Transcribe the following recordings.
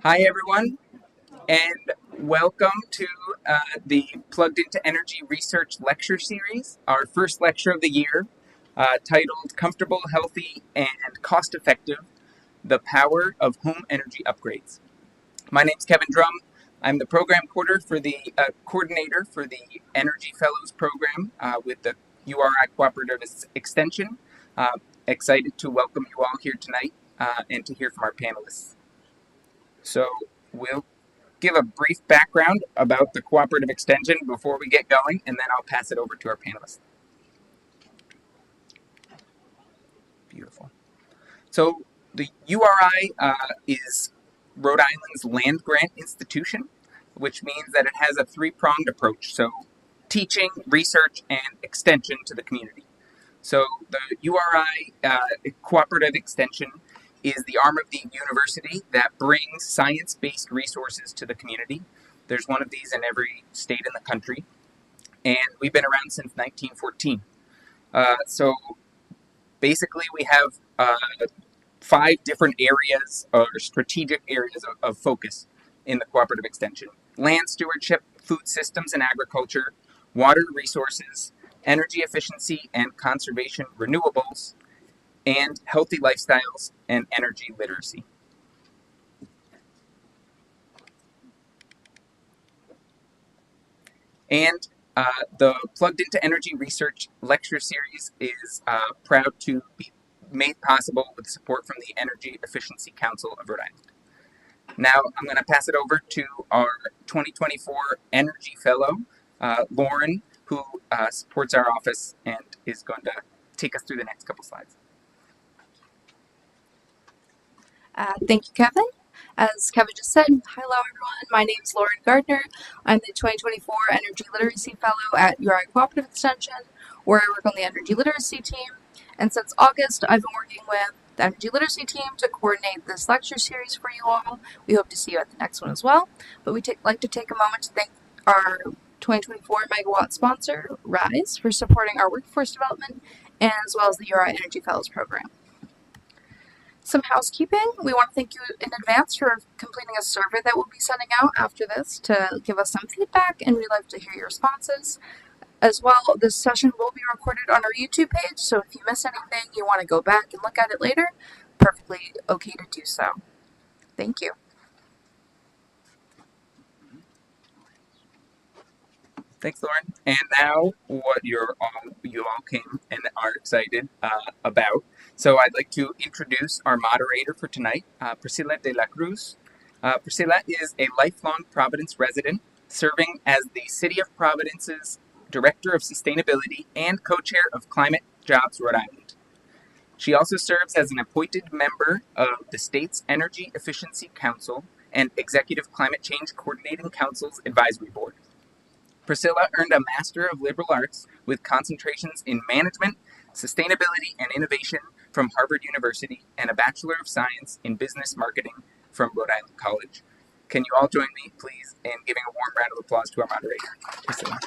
Hi, everyone, and welcome to the Plugged into Energy Research Lecture Series, our first lecture of the year, titled Comfortable, Healthy, and Cost Effective, The Power of Home Energy Upgrades. My name is Kevin Drum. I'm the program coordinator for the Energy Fellows program with the URI Cooperative Extension. Excited to welcome you all here tonight and to hear from our panelists. So we'll give a brief background about the cooperative extension before we get going, and then I'll pass it over to our panelists. Beautiful. So the URI is Rhode Island's land grant institution, which means that it has a three-pronged approach. So teaching, research, and extension to the community. So the URI cooperative extension is the arm of the university that brings science-based resources to the community. There's one of these in every state in the country, and we've been around since 1914. So basically, we have 5 different areas or strategic areas of focus in the cooperative extension: land stewardship, food systems and agriculture, water resources, energy efficiency and conservation renewables, and healthy lifestyles and energy literacy. And the Plugged into Energy Research Lecture Series is proud to be made possible with support from the Energy Efficiency Council of Rhode Island. Now I'm going to pass it over to our 2024 Energy Fellow, Lauren, who supports our office and is going to take us through the next couple slides. Thank you, Kevin. As Kevin just said, hello everyone, my name is Lauren Gardner. I'm the 2024 Energy Literacy Fellow at URI Cooperative Extension, where I work on the Energy Literacy team. And since August, I've been working with the Energy Literacy team to coordinate this lecture series for you all. We hope to see you at the next one as well. But we'd like to take a moment to thank our 2024 Megawatt sponsor, RISE, for supporting our workforce development, as well as the URI Energy Fellows program. Some housekeeping. We want to thank you in advance for completing a survey that we'll be sending out after this to give us some feedback, and we'd love to hear your responses. As well, this session will be recorded on our YouTube page, so if you miss anything, you want to go back and look at it later, perfectly okay to do so. Thank you. Thanks, Lauren. And now, what you all came and are excited about. So I'd like to introduce our moderator for tonight, Priscilla de la Cruz. Priscilla is a lifelong Providence resident, serving as the City of Providence's Director of Sustainability and co-chair of Climate Jobs Rhode Island. She also serves as an appointed member of the state's Energy Efficiency Council and Executive Climate Change Coordinating Council's Advisory Board. Priscilla earned a Master of Liberal Arts with concentrations in Management, Sustainability, and Innovation from Harvard University and a Bachelor of Science in Business Marketing from Rhode Island College. Can you all join me, please, in giving a warm round of applause to our moderator, Priscilla?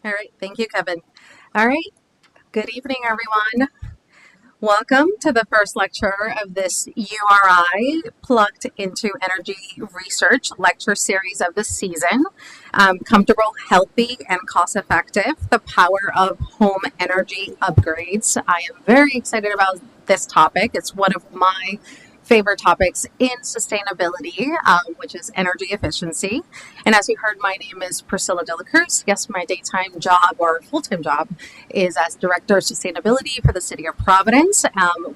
All right, thank you, Kevin. All right, good evening, everyone. Welcome to the first lecture of this URI Plugged into Energy Research lecture series of the season. Comfortable, healthy, and cost-effective, the power of home energy upgrades. I am very excited about this topic. It's one of my favorite topics in sustainability, which is energy efficiency. And as you heard, my name is Priscilla de la Cruz. Yes, my daytime job or full-time job is as Director of Sustainability for the City of Providence.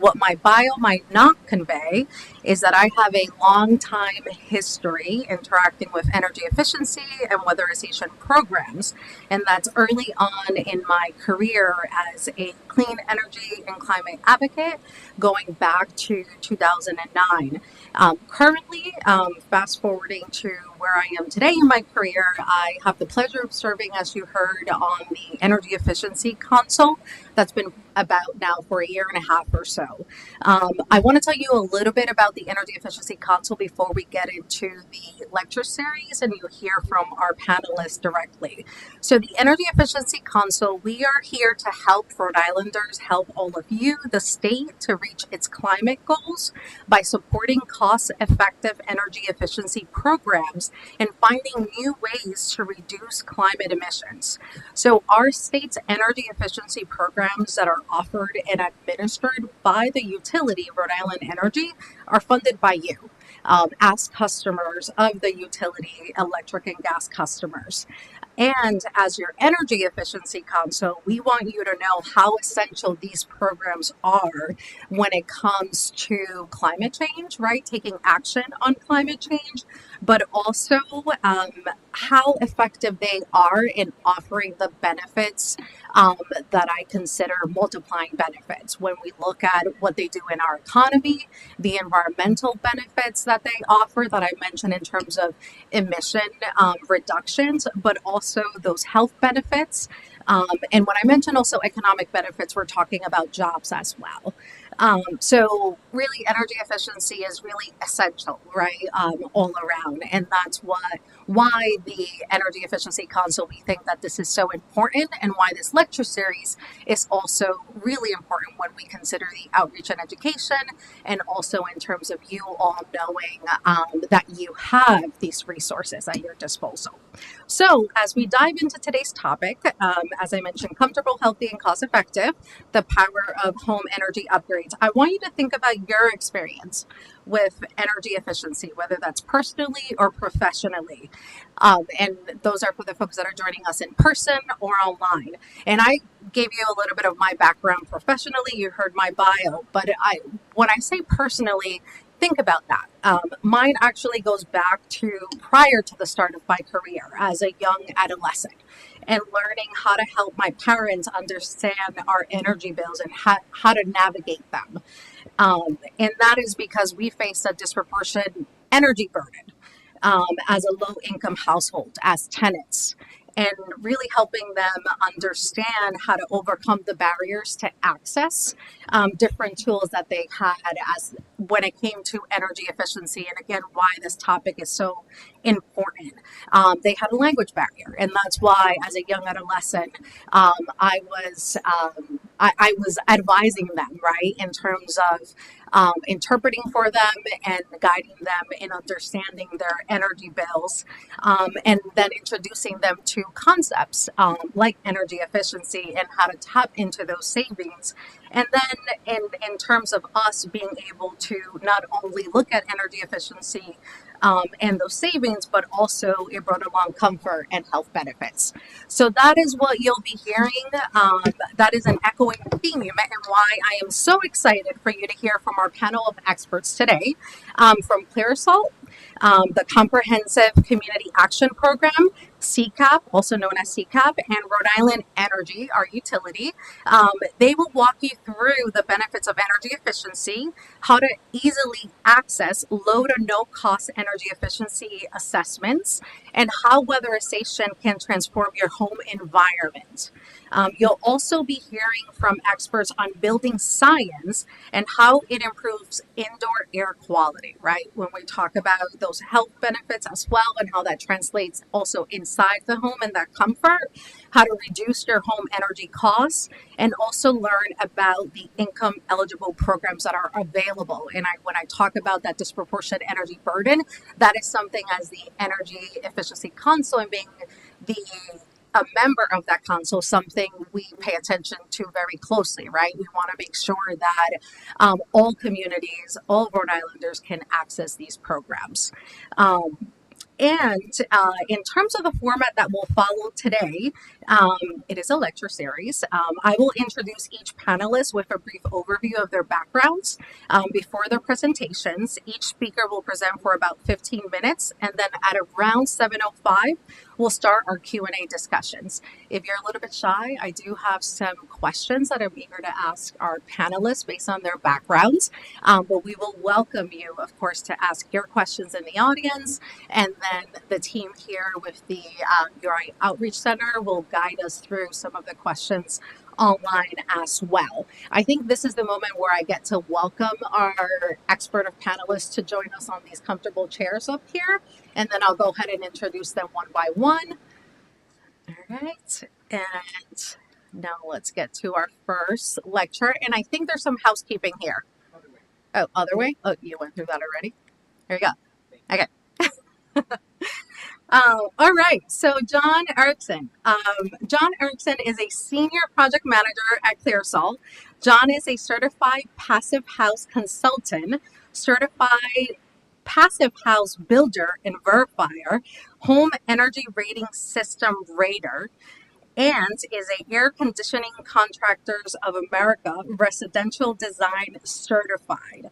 What my bio might not convey is that I have a long time history interacting with energy efficiency and weatherization programs. And that's early on in my career as a clean energy and climate advocate, going back to 2009. Currently, fast forwarding to where I am today in my career, I have the pleasure of serving, as you heard, on the Energy Efficiency Council. That's been about now for a year and a half or so. I want to tell you a little bit about the Energy Efficiency Council before we get into the lecture series and you hear from our panelists directly. So, the Energy Efficiency Council, we are here to help Rhode Islanders, help all of you, the state, to reach its climate goals by supporting cost effective energy efficiency programs and finding new ways to reduce climate emissions. So, our state's energy efficiency programs that are offered and administered by the utility, Rhode Island Energy, are funded by you. As customers of the utility, electric and gas customers. And as your energy efficiency council, we want you to know how essential these programs are when it comes to climate change, right? Taking action on climate change, but also how effective they are in offering the benefits that I consider multiplying benefits. When we look at what they do in our economy, the environmental benefits that they offer that I mentioned in terms of emission reductions, but also those health benefits. And when I mention also economic benefits, we're talking about jobs as well. So really energy efficiency is really essential, right? All around. And that's why the Energy Efficiency Council, we think that this is so important and why this lecture series is also really important when we consider the outreach and education and also in terms of you all knowing that you have these resources at your disposal. So as we dive into today's topic, as I mentioned, comfortable, healthy, and cost effective, the power of home energy upgrades, I want you to think about your experience with energy efficiency, whether that's personally or professionally. And those are for the folks that are joining us in person or online. And I gave you a little bit of my background professionally. You heard my bio, but when I say personally, think about that. Mine actually goes back to prior to the start of my career as a young adolescent and learning how to help my parents understand our energy bills and how to navigate them. And that is because we face a disproportionate energy burden as a low income household, as tenants, and really helping them understand how to overcome the barriers to access different tools that they had as when it came to energy efficiency. And again, why this topic is so important. They had a language barrier, and that's why, as a young adolescent, I was advising them, right, in terms of interpreting for them and guiding them in understanding their energy bills, and then introducing them to concepts like energy efficiency and how to tap into those savings. And then in terms of us being able to not only look at energy efficiency and those savings, but also it brought along comfort and health benefits. So that is what you'll be hearing. That is an echoing theme, and why I am so excited for you to hear from our panel of experts today from ClearSalt, the Comprehensive Community Action Program, CCAP, also known as CCAP, and Rhode Island Energy, our utility. They will walk you through the benefits of energy efficiency, how to easily access low to no cost energy efficiency assessments, and how weatherization can transform your home environment. You'll also be hearing from experts on building science and how it improves indoor air quality, right? When we talk about those health benefits as well and how that translates also inside the home and that comfort, how to reduce your home energy costs, and also learn about the income eligible programs that are available. And when I talk about that disproportionate energy burden, that is something as the Energy Efficiency Council and being a member of that council, something we pay attention to very closely, right? We want to make sure that all communities, all Rhode Islanders can access these programs. And in terms of the format that will follow today, it is a lecture series. I will introduce each panelist with a brief overview of their backgrounds before their presentations. Each speaker will present for about 15 minutes, and then at around 7:05, we'll start our Q&A discussions. If you're a little bit shy, I do have some questions that I'm eager to ask our panelists based on their backgrounds. But we will welcome you, of course, to ask your questions in the audience. And then the team here with the URI Outreach Center will guide us through some of the questions online as well. I think this is the moment where I get to welcome our expert of panelists to join us on these comfortable chairs up here, and then I'll go ahead and introduce them one by one. All right, and now let's get to our first lecture, and I think there's some housekeeping here. Oh, other way? Oh, you went through that already? There you go. Okay. All right, so John Erickson. John Erickson is a senior project manager at ClearSol. John is a certified passive house consultant, certified passive house builder and verifier, home energy rating system rater, and is a Air Conditioning Contractors of America residential design certified.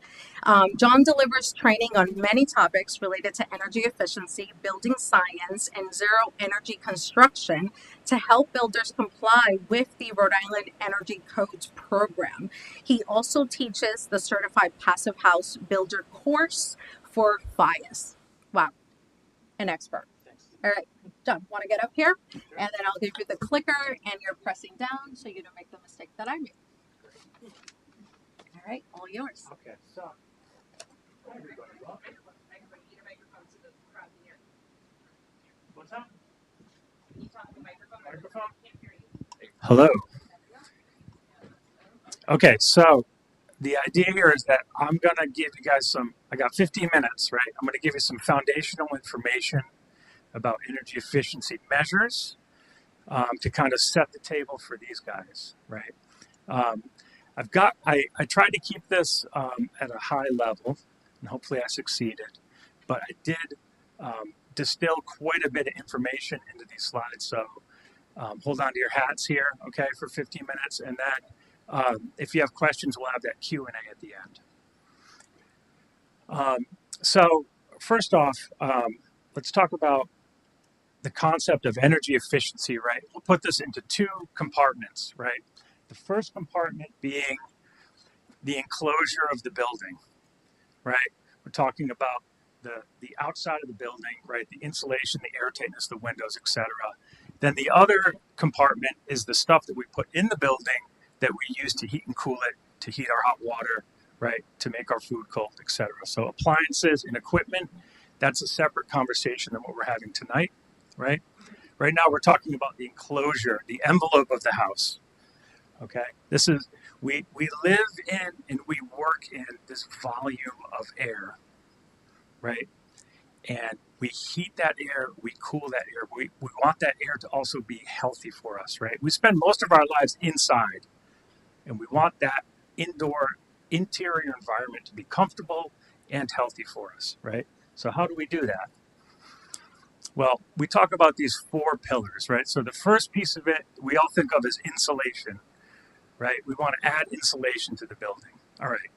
John delivers training on many topics related to energy efficiency, building science, and zero energy construction to help builders comply with the Rhode Island Energy Codes program. He also teaches the Certified Passive House Builder course for FIAS. Wow, an expert. All right, John, want to get up here? And then I'll give you the clicker and you're pressing down so you don't make the mistake that I made. All right, all yours. Okay, so. What's that? Microphone? Hello. Okay, so the idea here is that I'm going to give you guys I got 15 minutes, right? I'm going to give you some foundational information about energy efficiency measures to kind of set the table for these guys, right? I tried to keep this at a high level, and hopefully I succeeded, but I did distill quite a bit of information into these slides. So hold on to your hats here, okay, for 15 minutes, and then if you have questions, we'll have that Q&A at the end. So first off, let's talk about the concept of energy efficiency, right? We'll put this into two compartments, right? The first compartment being the enclosure of the building, right? We're talking about the outside of the building, right? The insulation, the airtightness, the windows, etc. Then the other compartment is the stuff that we put in the building that we use to heat and cool it, to heat our hot water, right? To make our food cold, etc. So appliances and equipment, that's a separate conversation than what we're having tonight, right? Right now we're talking about the enclosure, the envelope of the house. Okay, this is we live in and we work in this volume of air, right? And we heat that air, we cool that air. We want that air to also be healthy for us, right? We spend most of our lives inside, and we want that interior environment to be comfortable and healthy for us, right? So how do we do that? Well, we talk about these four pillars, right? So the first piece of it we all think of as insulation, right? We want to add insulation to the building. All right.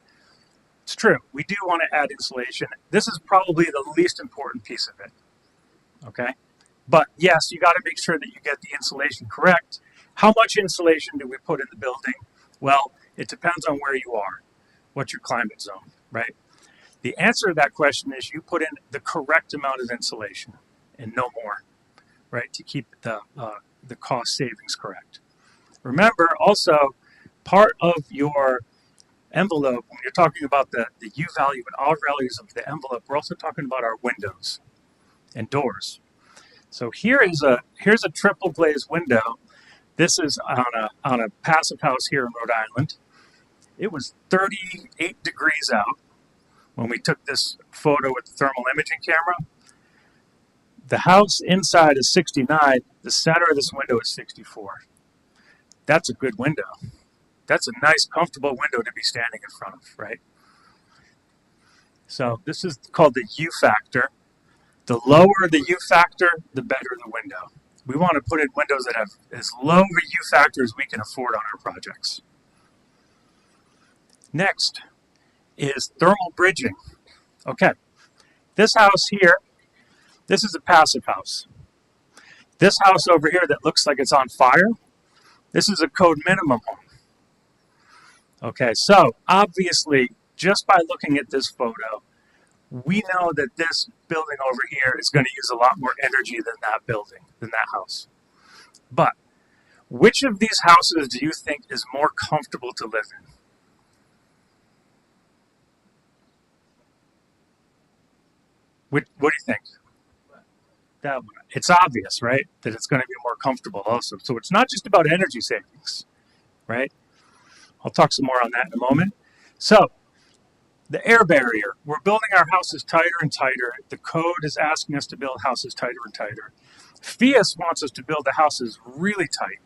It's true. We do want to add insulation. This is probably the least important piece of it. Okay. But yes, you got to make sure that you get the insulation correct. How much insulation do we put in the building? Well, it depends on where you are. What's your climate zone, right? The answer to that question is you put in the correct amount of insulation and no more, right? To keep the cost savings correct. Remember also, part of your envelope, when you're talking about the U value and R values of the envelope, we're also talking about our windows and doors. So here's a triple glazed window. This is on a passive house here in Rhode Island. It was 38 degrees out when we took this photo with the thermal imaging camera. The house inside is 69. The center of this window is 64. That's a good window. That's a nice, comfortable window to be standing in front of, right? So this is called the U factor. The lower the U factor, the better the window. We want to put in windows that have as low a U factor as we can afford on our projects. Next is thermal bridging. Okay, this house here, this is a passive house. This house over here that looks like it's on fire, this is a code minimum home. Okay, so obviously, just by looking at this photo, we know that this building over here is going to use a lot more energy than that building, than that house. But which of these houses do you think is more comfortable to live in? What do you think? That one. It's obvious, right? That it's going to be more comfortable also. So it's not just about energy savings, right? I'll talk some more on that in a moment. So the air barrier. We're building our houses tighter and tighter. The code is asking us to build houses tighter and tighter. PIER wants us to build the houses really tight,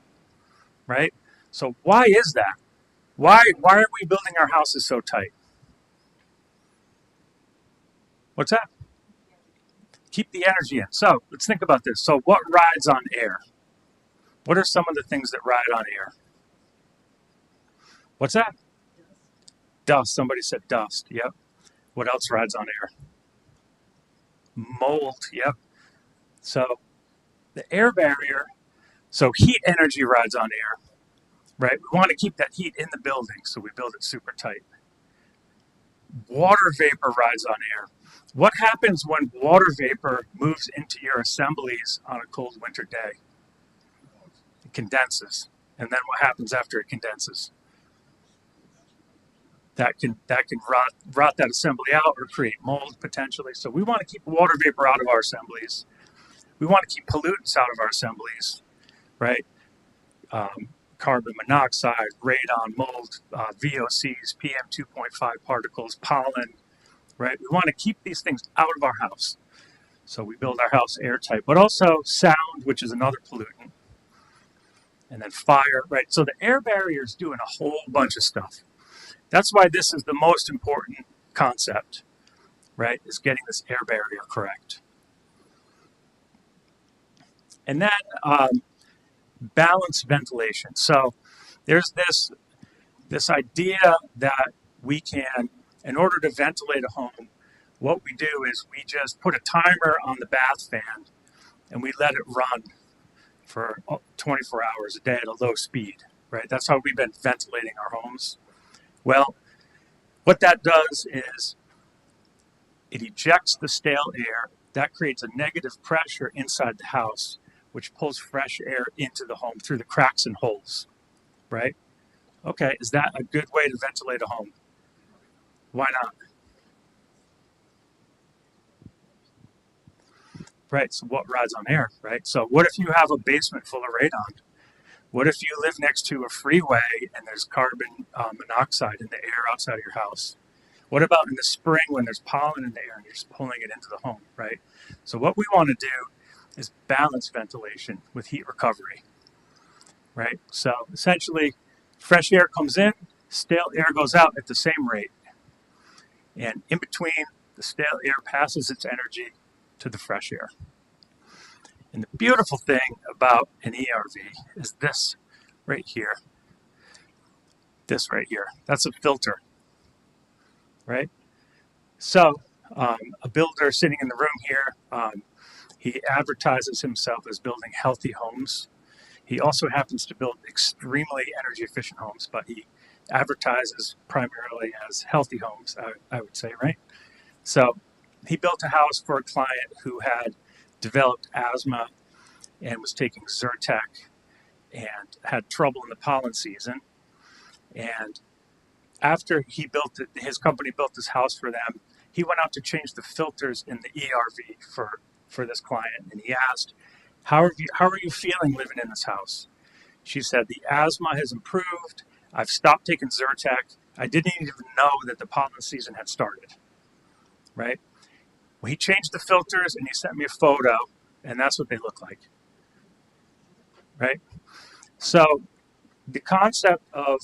right? So why is that? Why are we building our houses so tight? What's that? Keep the energy in. So let's think about this. So what rides on air? What are some of the things that ride on air? What's that? Dust. Somebody said dust. Yep. What else rides on air? Mold. Yep. So the air barrier. So heat energy rides on air, right? We want to keep that heat in the building, so we build it super tight. Water vapor rides on air. What happens when water vapor moves into your assemblies on a cold winter day? It condenses. And then what happens after it condenses? That can rot that assembly out or create mold potentially. So we want to keep water vapor out of our assemblies. We want to keep pollutants out of our assemblies, right? Carbon monoxide, radon, mold, VOCs, PM 2.5 particles, pollen, right? We want to keep these things out of our house. So we build our house airtight, but also sound, which is another pollutant, and then fire, right? So the air barrier is doing a whole bunch of stuff. That's why this is the most important concept, right? Is getting this air barrier correct. And then balanced ventilation. So there's this idea that we can, in order to ventilate a home, what we do is we just put a timer on the bath fan and we let it run for 24 hours a day at a low speed, right? That's how we've been ventilating our homes. Well, what that does is it ejects the stale air. That creates a negative pressure inside the house, which pulls fresh air into the home through the cracks and holes, right? Okay, is that a good way to ventilate a home? Why not? Right, so what rides on air, right? So what if you have a basement full of radon? What if you live next to a freeway and there's carbon monoxide in the air outside of your house? What about in the spring when there's pollen in the air and you're just pulling it into the home, right? So what we want to do is balance ventilation with heat recovery, right? So essentially, fresh air comes in, stale air goes out at the same rate. And in between, the stale air passes its energy to the fresh air. And the beautiful thing about an ERV is this right here. This right here. That's a filter, right? So a builder sitting in the room here, he advertises himself as building healthy homes. He also happens to build extremely energy efficient homes, but he advertises primarily as healthy homes, I would say, right? So he built a house for a client who had developed asthma and was taking Zyrtec and had trouble in the pollen season. And after he built it, his company built this house for them, he went out to change the filters in the ERV for this client. And he asked, how are you feeling living in this house? She said, the asthma has improved. I've stopped taking Zyrtec. I didn't even know that the pollen season had started, right? Well, he changed the filters and he sent me a photo, and that's what they look like, right? So the concept of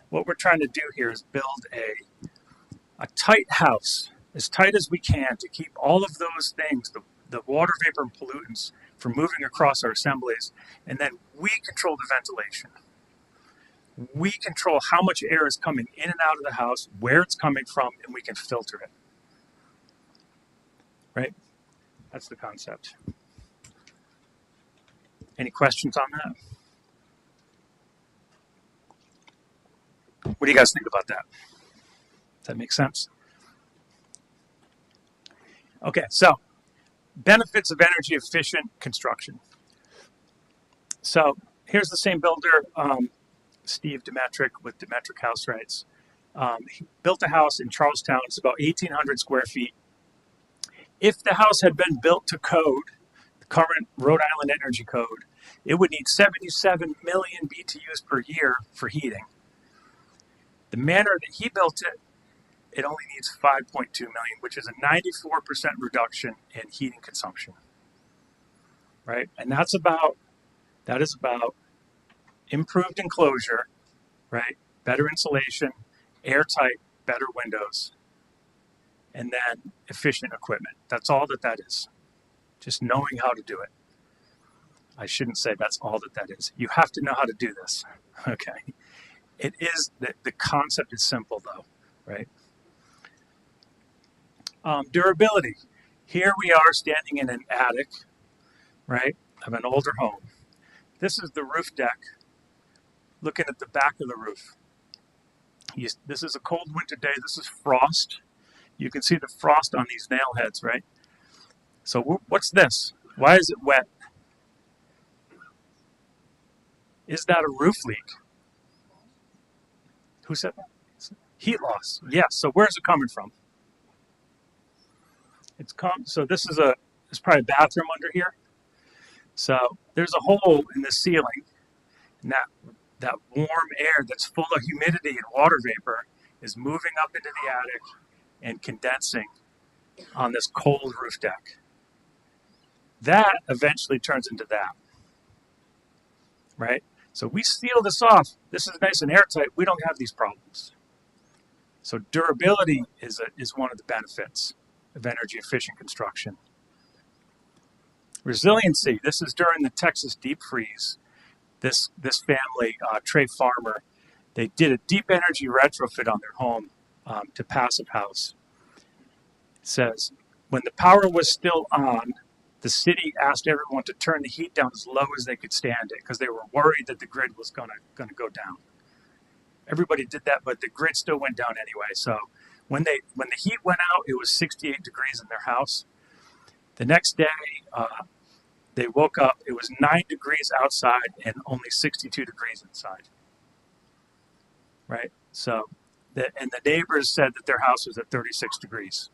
what we're trying to do here is build a tight house, as tight as we can, to keep all of those things, the water vapor and pollutants, from moving across our assemblies. And then we control the ventilation. We control how much air is coming in and out of the house, where it's coming from, and we can filter it, right? That's the concept. Any questions on that? What do you guys think about that? Does that make sense? Okay, so benefits of energy efficient construction. So here's the same builder, Steve Demetric with Demetric House Rights. He built a house in Charlestown. It's about 1,800 square feet. If the house had been built to code, the current Rhode Island Energy Code, it would need 77 million BTUs per year for heating. The manner that he built it, it only needs 5.2 million, which is a 94% reduction in heating consumption. Right? And that is about improved enclosure, right? Better insulation, airtight, better windows, and then efficient equipment. That's all that is. Just knowing how to do it. I shouldn't say that's all that is. You have to know how to do this. Okay. It is, the concept is simple though, right? Durability. Here we are standing in an attic, right, of an older home. This is the roof deck, looking at the back of the roof. This is a cold winter day. This is frost. You can see the frost on these nail heads, right? So what's this? Why is it wet? Is that a roof leak? Who said that? Heat loss. Yes. So where's it coming from? So this is there's probably a bathroom under here. So there's a hole in the ceiling, and that warm air that's full of humidity and water vapor is moving up into the attic and condensing on this cold roof deck. That eventually turns into that, right? So we seal this off. This is nice and airtight. We don't have these problems. So durability is one of the benefits of energy efficient construction. Resiliency. This is during the Texas deep freeze. This family, Trey Farmer, they did a deep energy retrofit on their home to passive house. It says, when the power was still on, the city asked everyone to turn the heat down as low as they could stand it because they were worried that the grid was going to go down. Everybody did that, but the grid still went down anyway. So when the heat went out, it was 68 degrees in their house. The next day, they woke up, it was 9 degrees outside and only 62 degrees inside. Right? So, and the neighbors said that their house was at 36 degrees.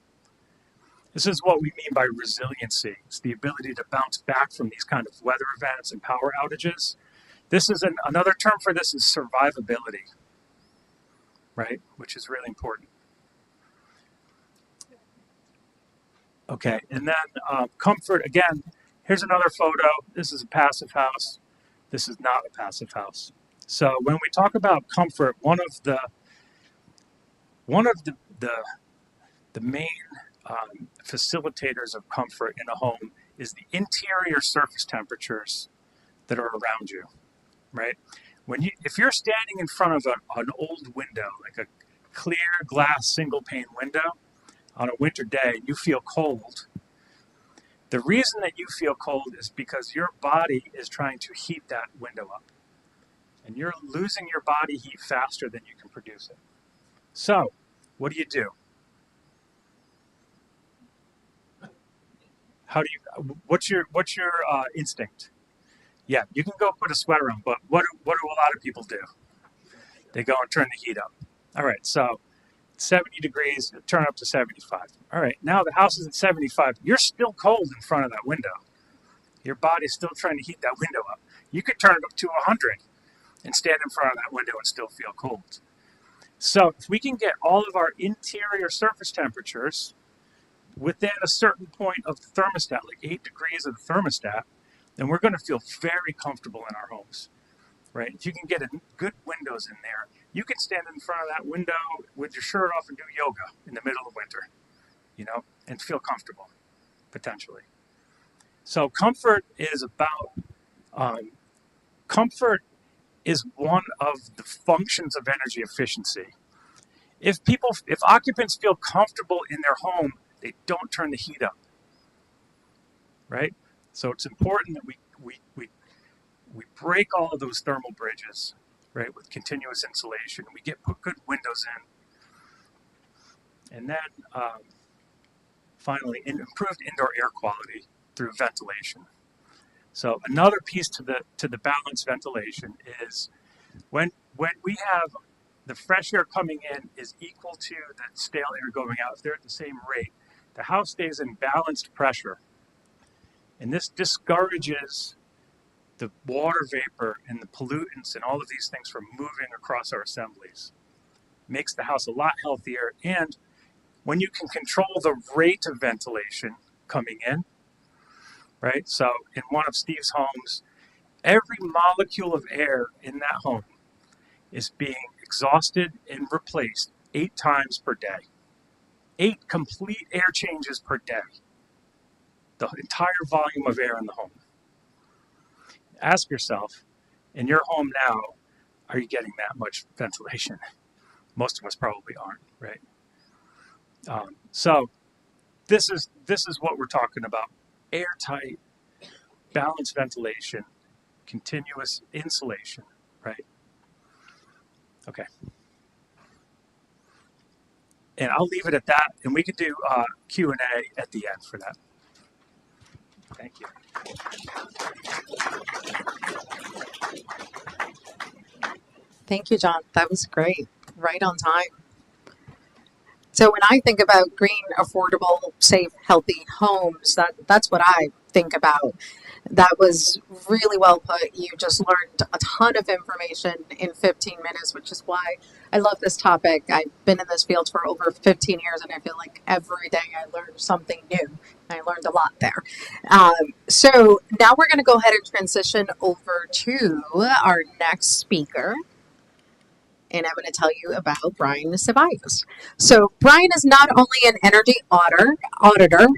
This is what we mean by resiliency. It's the ability to bounce back from these kind of weather events and power outages. This is another term for this is survivability, right? Which is really important. Okay, and then comfort, again, here's another photo. This is a passive house. This is not a passive house. So when we talk about comfort, one of the main facilitators of comfort in a home is the interior surface temperatures that are around you, right? If you're standing in front of an old window, like a clear glass single pane window on a winter day, and you feel cold, the reason that you feel cold is because your body is trying to heat that window up. And you're losing your body heat faster than you can produce it. So, what do? What's your instinct? Yeah, you can go put a sweater on, but what do a lot of people do? They go and turn the heat up. All right, so 70 degrees, turn up to 75. All right, now the house is at 75. You're still cold in front of that window. Your body's still trying to heat that window up. You could turn it up to 100 and stand in front of that window and still feel cold. So if we can get all of our interior surface temperatures within a certain point of the thermostat, like 8 degrees of the thermostat, then we're going to feel very comfortable in our homes, right? If you can get good windows in there, you can stand in front of that window with your shirt off and do yoga in the middle of winter, and feel comfortable, potentially. So comfort is one of the functions of energy efficiency. If occupants feel comfortable in their home, they don't turn the heat up, right? So it's important that we We break all of those thermal bridges, right, with continuous insulation. We put good windows in, and then finally, improved indoor air quality through ventilation. So another piece to the balanced ventilation is when we have the fresh air coming in is equal to the stale air going out. If they're at the same rate, the house stays in balanced pressure, and this discourages the water vapor and the pollutants and all of these things from moving across our assemblies. Makes the house a lot healthier, and when you can control the rate of ventilation coming in, right? So in one of Steve's homes, every molecule of air in that home is being exhausted and replaced 8 times per day. 8 complete air changes per day. The entire volume of air in the home. Ask yourself, in your home now, are you getting that much ventilation? Most of us probably aren't, right? So this is what we're talking about: airtight, balanced ventilation, continuous insulation, right? Okay. And I'll leave it at that, and we could do Q&A at the end for that. Thank you. Thank you, John. That was great. Right on time. So when I think about green, affordable, safe, healthy homes, that's what I think about. That was really well put. You just learned a ton of information in 15 minutes, which is why I love this topic. I've been in this field for over 15 years, and I feel like every day I learned something new. I learned a lot there. So now we're going to go ahead and transition over to our next speaker, and I'm going to tell you about Brian Ceballos. So Brian is not only an energy auditor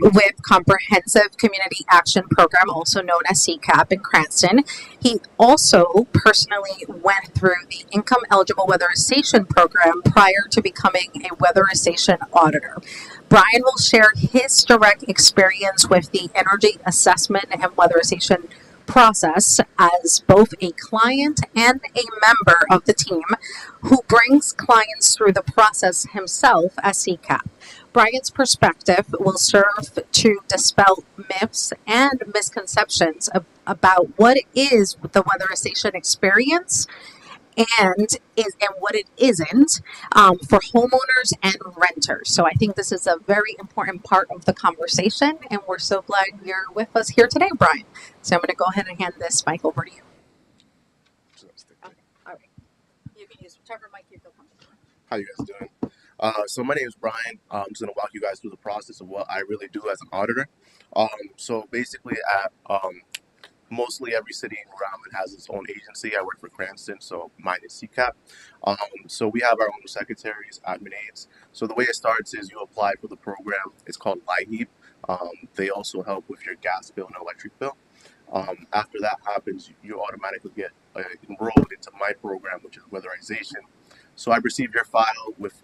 with Comprehensive Community Action Program, also known as CCAP in Cranston, he also personally went through the Income Eligible Weatherization Program prior to becoming a weatherization auditor. Brian will share his direct experience with the energy assessment and weatherization process as both a client and a member of the team who brings clients through the process himself as CCAP. Brian's perspective will serve to dispel myths and misconceptions about what is the weatherization experience and what it isn't for homeowners and renters. So I think this is a very important part of the conversation, and we're so glad you're with us here today, Brian. So I'm going to go ahead and hand this mic over to you. Okay. All right. You can use whichever mic you feel comfortable with. How you guys doing? So my name is Brian. I'm just gonna walk you guys through the process of what I really do as an auditor. So basically, at mostly every city around it has its own agency. I work for Cranston, so mine is CCAP. So we have our own secretaries, admin aides. So the way it starts is you apply for the program. It's called LIHEAP. They also help with your gas bill and electric bill. After that happens, you automatically get enrolled into my program, which is weatherization. So I receive your file with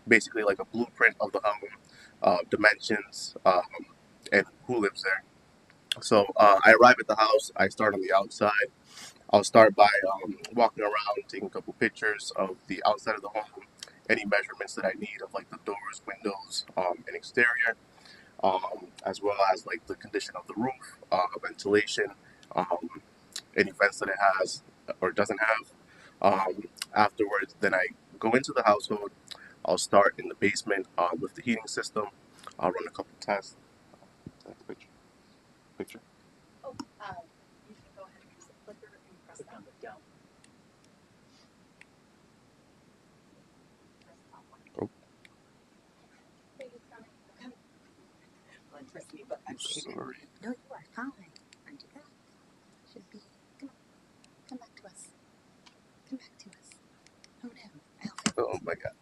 basically like a blueprint of the home, dimensions, and who lives there. So I arrive at the house. I start on the outside. I'll start by walking around, taking a couple pictures of the outside of the home, any measurements that I need of like the doors, windows, and exterior, as well as like the condition of the roof, ventilation, any vents that it has or doesn't have. Afterwards, then I go into the household. I'll start in the basement with the heating system. I'll run a couple tests. Picture. Oh, you can go ahead and use the clicker and press down. Oh, Press me, but I'm sorry. No, you are fine. Undo that. Should be. Come on. Come back to us. Come back to us. Oh no. I'll fix it. Oh my God.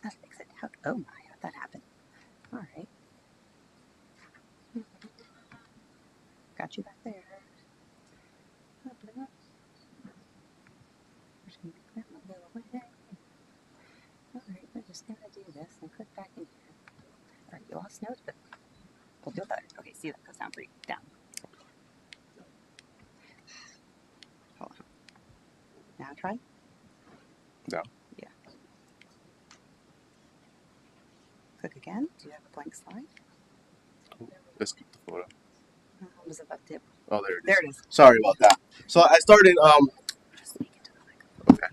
I'll fix it. Oh my, how'd that happen? All right. Got you back there. Open it up. We're just going to make that one go away. All right, we're just going to do this and click back in here. All right, you lost notes, but we'll do it better. Okay, see, that goes down 3. Down. want to try? No. Yeah. Click again. Do you have a blank slide? Let's keep the photo. Was it that tip? Oh, there it is. There it is. Sorry about that. So I started. Okay.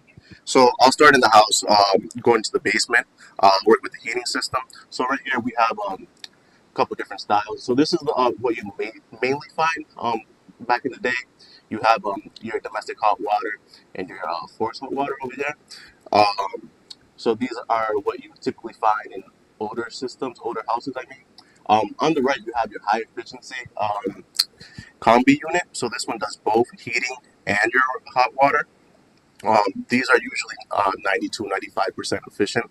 So I'll start in the house. Go into the basement. Work with the heating system. So right here we have a couple different styles. So this is what you mainly find back in the day. You have your domestic hot water and your forced hot water over there. Um, so these are what you typically find in older systems, older houses. I mean, on the right you have your high efficiency combi unit. So this one does both heating and your hot water. These are usually 92, 95% efficient,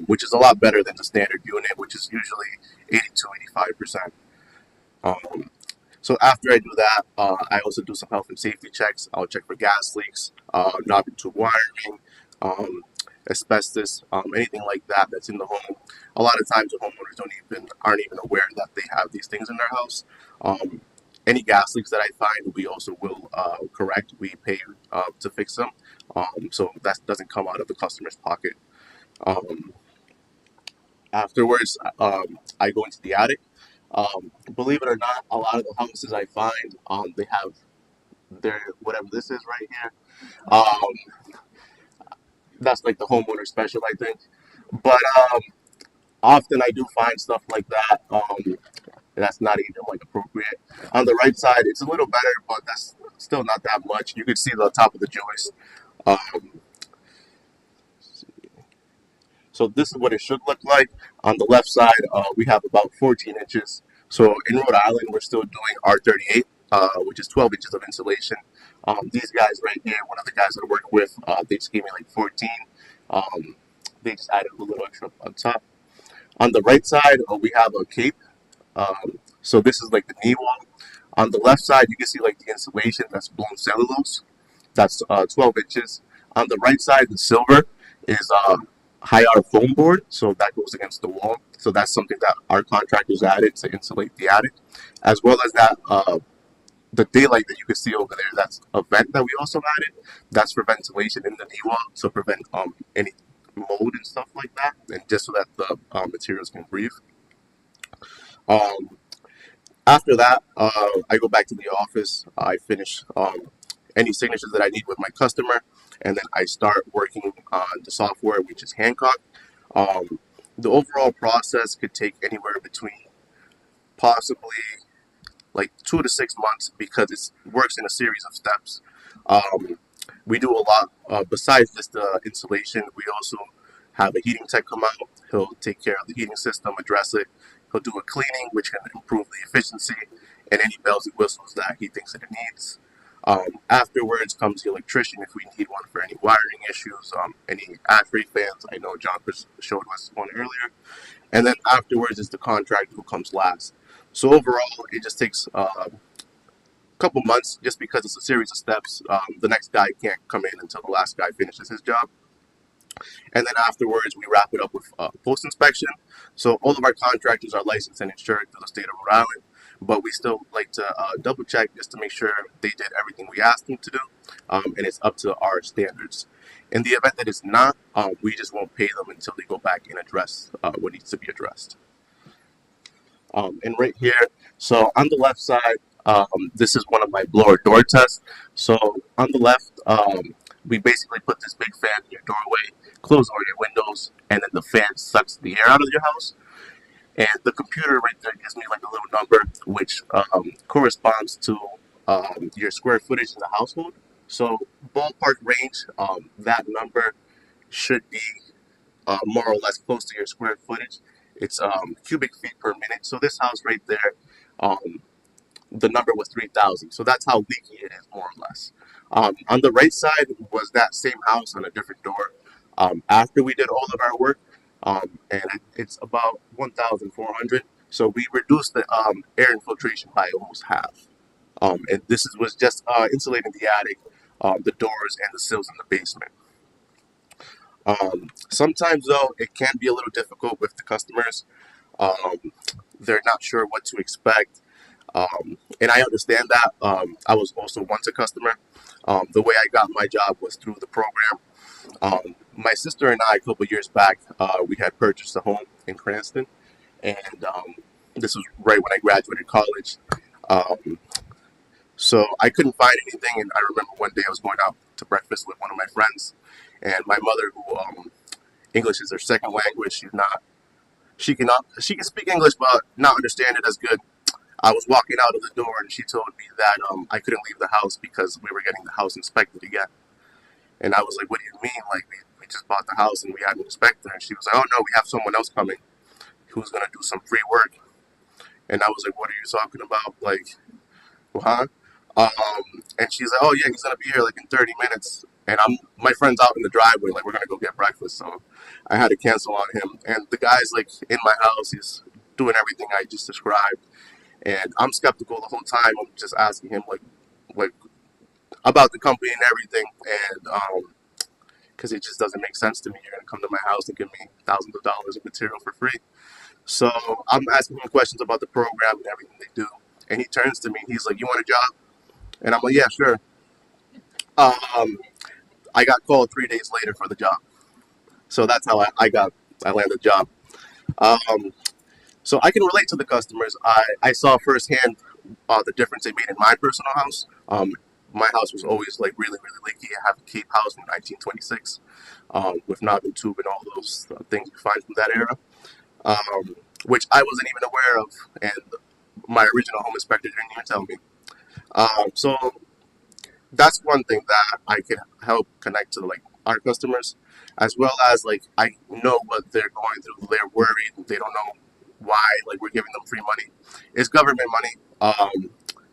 which is a lot better than the standard unit, which is usually 82, 85%. Um, so after I do that, I also do some health and safety checks. I'll check for gas leaks, knob-and-tube wiring, um, asbestos, anything like that that's in the home. A lot of times the homeowners aren't even aware that they have these things in their house. Um, any gas leaks that I find, we also will correct. We pay to fix them, so that doesn't come out of the customer's pocket. Um, Afterwards, I go into the attic. Believe it or not, a lot of the houses I find, they have their whatever this is right here. That's like the homeowner special, I think. But often I do find stuff like that. That's not even like appropriate. On the right side, it's a little better, but that's still not that much. You can see the top of the joist. Um, So this is what it should look like. On the left side, we have about 14 inches. So in Rhode Island, we're still doing R38, which is 12 inches of insulation. These guys right here, one of the guys that I work with, they just gave me like 14. Um, they just added a little extra on top. On the right side, we have a cape. So this is like the knee wall. On the left side, you can see like the insulation that's blown cellulose. That's 12 inches. On the right side, the silver is high R foam board, so that goes against the wall. So that's something that our contractors added to insulate the attic, as well as that the daylight that you can see over there. That's a vent that we also added. That's for ventilation in the knee wall, so prevent any mold and stuff like that, and just so that the materials can breathe. Um, After that, I go back to the office. I finish any signatures that I need with my customer, and then I start working on the software, which is Hancock. Um, the overall process could take anywhere between possibly like 2 to 6 months because it works in a series of steps. Um, we do a lot besides just the installation. We also have a heating tech come out. He'll take care of the heating system, address it. He'll do a cleaning, which can improve the efficiency and any bells and whistles that he thinks that it needs. Afterwards comes the electrician if we need one for any wiring issues, any ASHRAE fans. I know John showed us one earlier. And then afterwards is the contractor who comes last. So overall, it just takes a couple months just because it's a series of steps. The next guy can't come in until the last guy finishes his job. And then afterwards, we wrap it up with post inspection. So all of our contractors are licensed and insured through the state of Rhode Island, but we still like to double check just to make sure they did everything we asked them to do, and it's up to our standards. In the event that it's not, we just won't pay them until they go back and address what needs to be addressed. And right here, so on the left side, this is one of my blower door tests. So on the left, we basically put this big fan in your doorway, close all your windows, and then the fan sucks the air out of your house. And the computer right there gives me like a little number, which corresponds to your square footage in the household. So ballpark range, that number should be more or less close to your square footage. It's cubic feet per minute. So this house right there, um, the number was 3,000. So that's how leaky it is, more or less. On the right side was that same house on a different door. After we did all of our work, and it's about 1,400. So we reduced the air infiltration by almost half. And was just insulating the attic, the doors, and the sills in the basement. Sometimes, though, it can be a little difficult with the customers. Um, they're not sure what to expect. And I understand that. I was also once a customer. The way I got my job was through the program. My sister and I, a couple years back, we had purchased a home in Cranston, and this was right when I graduated college. Um, so I couldn't find anything, and I remember one day I was going out to breakfast with one of my friends, and my mother, who English is her second language, she can speak English but not understand it as good. I was walking out of the door, and she told me that I couldn't leave the house because we were getting the house inspected again. And I was like, "What do you mean? Like we just bought the house and we had an inspector?" And she was like, "Oh no, we have someone else coming who's gonna do some free work." And I was like, "What are you talking about? Like, well, huh?" And she's like, "Oh yeah, he's gonna be here like in 30 minutes." And my friend's out in the driveway, like we're gonna go get breakfast. So I had to cancel on him. And the guy's like in my house. He's doing everything I just described. And I'm skeptical the whole time. I'm just asking him like about the company and everything. And because it just doesn't make sense to me. You're gonna come to my house and give me thousands of dollars of material for free. So I'm asking him questions about the program and everything they do. And he turns to me and he's like, "You want a job?" And I'm like, "Yeah, sure." Um, I got called 3 days later for the job. So that's how I landed the job. Um, so I can relate to the customers. I saw firsthand the difference they made in my personal house. My house was always like really, really leaky. I have a Cape house from 1926 with knob and tube and all those things you find from that era, which I wasn't even aware of. And my original home inspector didn't even tell me. So that's one thing that I can help connect to like our customers, as well as like I know what they're going through. They're worried. They don't know why like we're giving them free money. It's government money,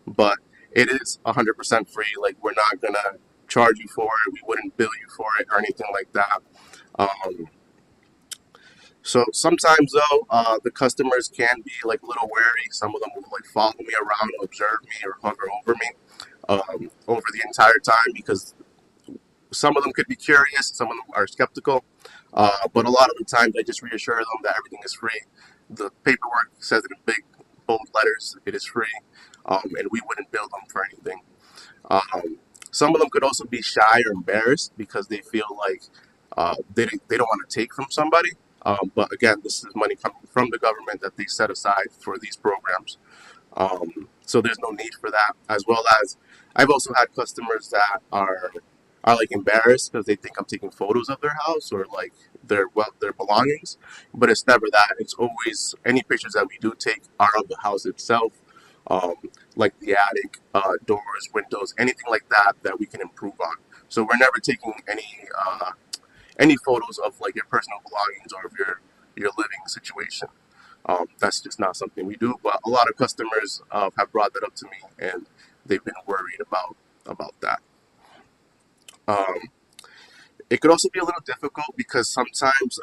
but it is 100% free. Like we're not gonna charge you for it. We wouldn't bill you for it or anything like that. Um, so sometimes though, the customers can be like a little wary. Some of them will like follow me around, observe me, or hover over me over the entire time because some of them could be curious, some of them are skeptical, but a lot of the times I just reassure them that everything is free. The paperwork says it in big, bold letters, it is free, and we wouldn't bill them for anything. Um, some of them could also be shy or embarrassed because they feel like they don't want to take from somebody. But again, this is money coming from the government that they set aside for these programs. So there's no need for that. As well as I've also had customers that are like embarrassed because they think I'm taking photos of their house or like their belongings, but it's never that. It's always any pictures that we do take are of the house itself, um, like the attic, doors, windows, anything like that that we can improve on. So we're never taking any photos of like your personal belongings or of your living situation. That's just not something we do. But a lot of customers have brought that up to me, and they've been worried about that. Um, it could also be a little difficult because sometimes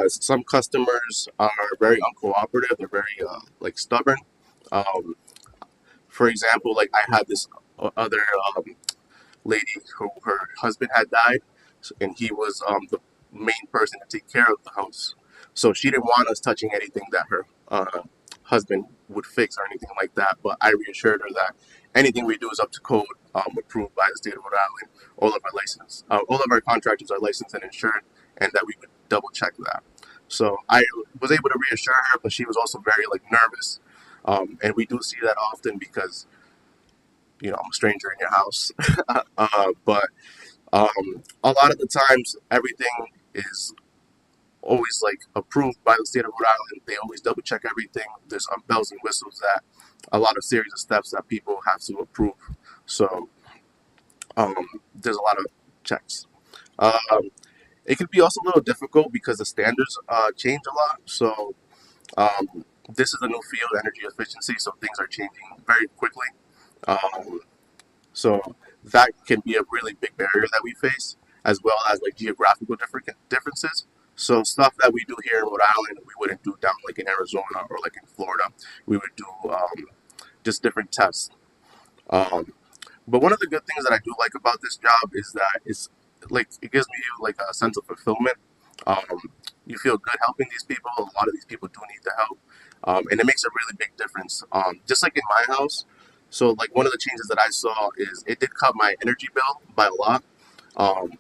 some customers are very uncooperative. They're very like stubborn. Um, for example, like I had this other lady who her husband had died, and he was the main person to take care of the house. So she didn't want us touching anything that her husband would fix or anything like that. But I reassured her that anything we do is up to code, approved by the state of Rhode Island. All of our contractors are licensed and insured, and that we would double check that. So I was able to reassure her, but she was also very like nervous. And we do see that often because I'm a stranger in your house. But a lot of the times, everything is always like approved by the state of Rhode Island. They always double check everything. There's bells and whistles that a lot of series of steps that people have to approve. So there's a lot of checks. Um, it can be also a little difficult because the standards change a lot. So this is a new field, energy efficiency. So things are changing very quickly. Um, So that can be a really big barrier that we face, as well as like geographical differences. So stuff that we do here in Rhode Island, we wouldn't do down like in Arizona or like in Florida. We would do just different tests. Um, but one of the good things that I do like about this job is that it's like it gives me like a sense of fulfillment. You feel good helping these people. A lot of these people do need the help. And it makes a really big difference. Just like in my house, so like one of the changes that I saw is it did cut my energy bill by a lot.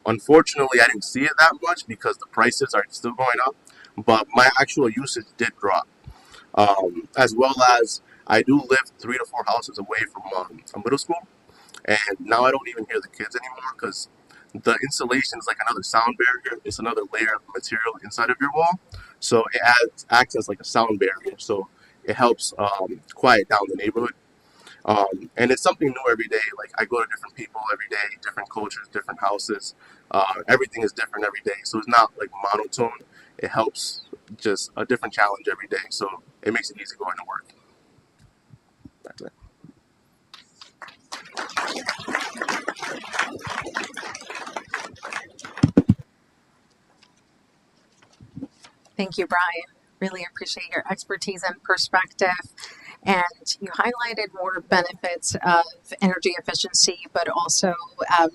Unfortunately, I didn't see it that much because the prices are still going up, but my actual usage did drop. As well as I do live 3 to 4 houses away from a middle school, and now I don't even hear the kids anymore because the insulation is like another sound barrier. It's another layer of material inside of your wall, so it acts as like a sound barrier. So it helps quiet down the neighborhood. And it's something new every day. Like I go to different people every day, different cultures, different houses. Everything is different every day, so it's not like monotone. It helps just a different challenge every day, so it makes it easy going to work. That's it. Thank you, Brian. Really appreciate your expertise and perspective. And you highlighted more benefits of energy efficiency, but also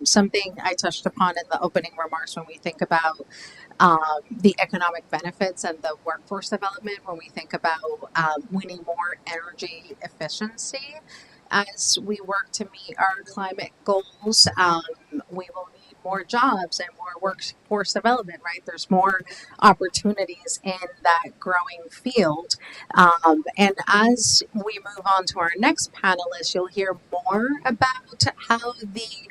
something I touched upon in the opening remarks when we think about the economic benefits and the workforce development, when we think about we need more energy efficiency as we work to meet our climate goals. We will need more jobs and more workforce development, right? There's more opportunities in that growing field. And as we move on to our next panelist, you'll hear more about how the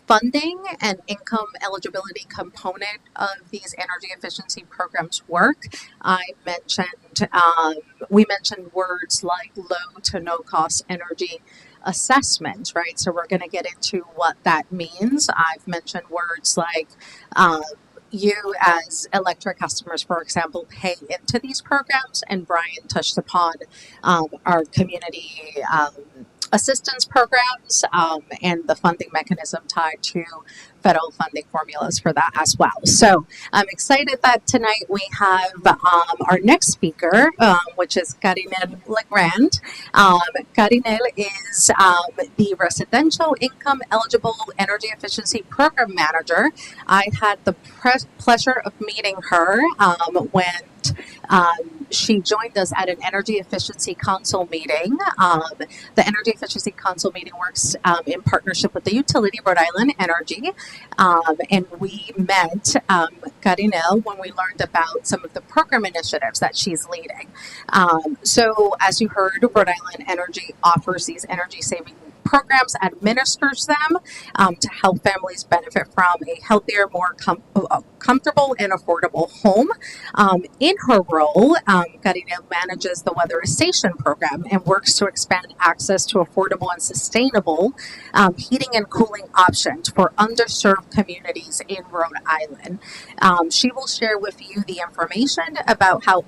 funding and income eligibility component of these energy efficiency programs work. We mentioned words like low to no cost energy assessment, right? So we're going to get into what that means. I've mentioned words like you as electric customers, for example, pay into these programs, and Brian touched upon our community assistance programs and the funding mechanism tied to federal funding formulas for that as well. So I'm excited that tonight we have our next speaker, which is Karinel Legrand. Karinel is the Residential Income Eligible Energy Efficiency Program Manager. I had the pleasure of meeting her when she joined us at an Energy Efficiency Council meeting. The Energy Efficiency Council meeting works in partnership with the utility Rhode Island Energy. And we met Karinel when we learned about some of the program initiatives that she's leading. So as you heard, Rhode Island Energy offers these energy saving programs, administers them to help families benefit from a healthier, more comfortable and affordable home. In her role, Karina manages the Weatherization program and works to expand access to affordable and sustainable heating and cooling options for underserved communities in Rhode Island. She will share with you the information about how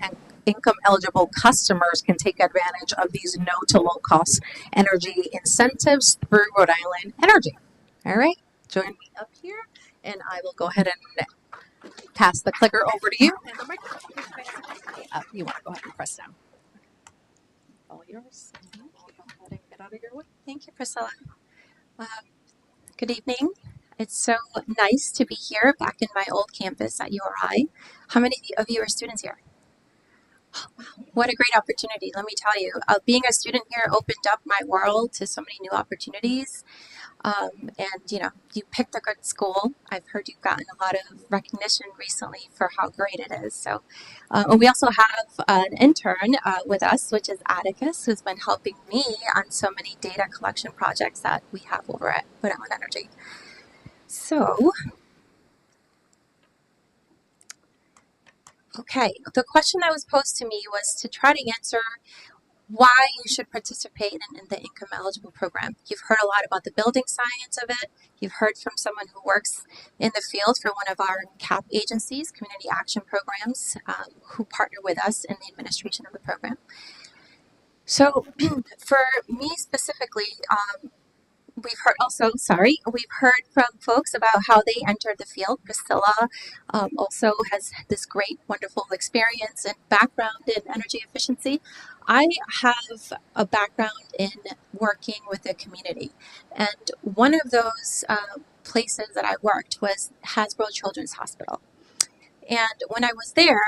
income eligible customers can take advantage of these no to low cost energy incentives through Rhode Island Energy. All right, join me up here and I will go ahead and pass the clicker over to you. And the microphone, you want to go ahead and press down. All yours. I'll go ahead and get out of your way. Thank you, Priscilla. Good evening. It's so nice to be here back in my old campus at URI. How many of you are students here? What a great opportunity, let me tell you. Being a student here opened up my world to so many new opportunities. And you picked a good school. I've heard you've gotten a lot of recognition recently for how great it is. So we also have an intern with us, which is Atticus, who's been helping me on so many data collection projects that we have over at Rhode Island Energy. So, okay, the question that was posed to me was to try to answer why you should participate in the income eligible program. You've heard a lot about the building science of it. You've heard from someone who works in the field for one of our CAP agencies, community action programs, who partner with us in the administration of the program. So for me specifically, we've heard from folks about how they entered the field. Priscilla also has this great, wonderful experience and background in energy efficiency. I have a background in working with the community, and one of those places that I worked was Hasbro Children's Hospital. And when I was there,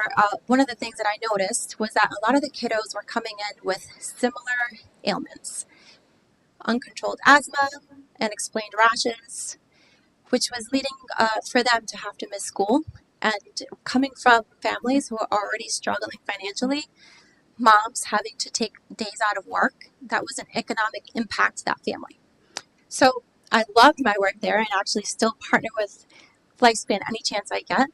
one of the things that I noticed was that a lot of the kiddos were coming in with similar ailments: uncontrolled asthma, unexplained rashes, which was leading for them to have to miss school. And coming from families who are already struggling financially, moms having to take days out of work, that was an economic impact to that family. So I loved my work there and actually still partner with Lifespan any chance I get.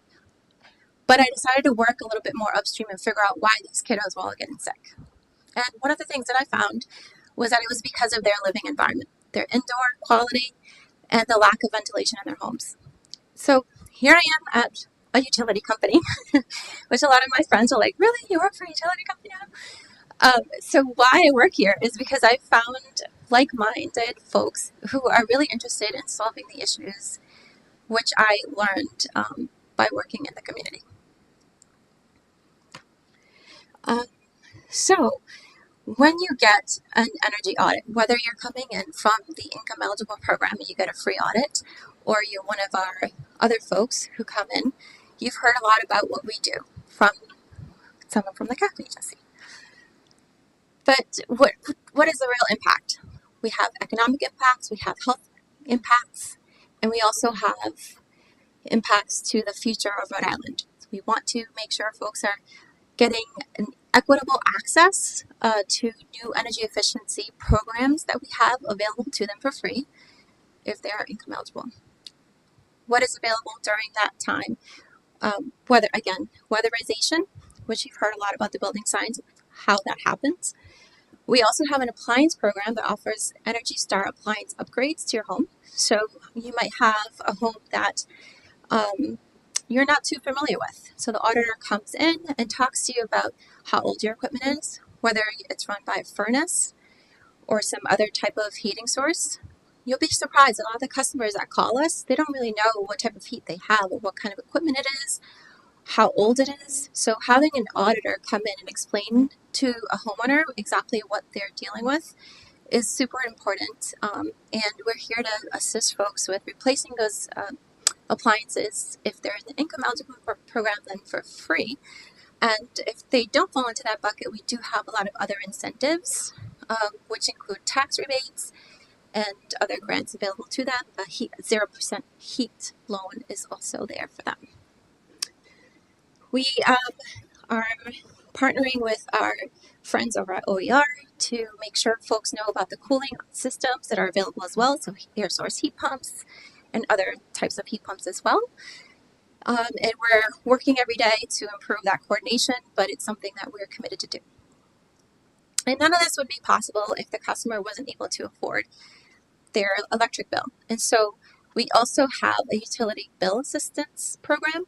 But I decided to work a little bit more upstream and figure out why these kiddos were all getting sick. And one of the things that I found was that it was because of their living environment, their indoor quality, and the lack of ventilation in their homes. So here I am at a utility company, which a lot of my friends are like, "Really? You work for a utility company now?" So why I work here is because I found like-minded folks who are really interested in solving the issues, which I learned by working in the community. Um, so when you get an energy audit, whether you're coming in from the income eligible program and you get a free audit, or you're one of our other folks who come in, you've heard a lot about what we do from someone from the CAF agency. But what is the real impact? We have economic impacts, we have health impacts, and we also have impacts to the future of Rhode Island. So we want to make sure folks are getting an equitable access to new energy efficiency programs that we have available to them for free if they are income eligible. What is available during that time? Weatherization, which you've heard a lot about the building signs, how that happens. We also have an appliance program that offers Energy Star appliance upgrades to your home. So you might have a home that you're not too familiar with. So the auditor comes in and talks to you about how old your equipment is, whether it's run by a furnace or some other type of heating source. You'll be surprised. A lot of the customers that call us, they don't really know what type of heat they have or what kind of equipment it is, how old it is. So having an auditor come in and explain to a homeowner exactly what they're dealing with is super important. And we're here to assist folks with replacing those appliances if they're in the income eligible program, then for free. And if they don't fall into that bucket, we do have a lot of other incentives, which include tax rebates and other grants available to them. A 0% heat loan is also there for them. We are partnering with our friends over at OER to make sure folks know about the cooling systems that are available as well, so air source heat pumps and other types of heat pumps as well. And we're working every day to improve that coordination, but it's something that we're committed to do. And none of this would be possible if the customer wasn't able to afford their electric bill. And so we also have a utility bill assistance program.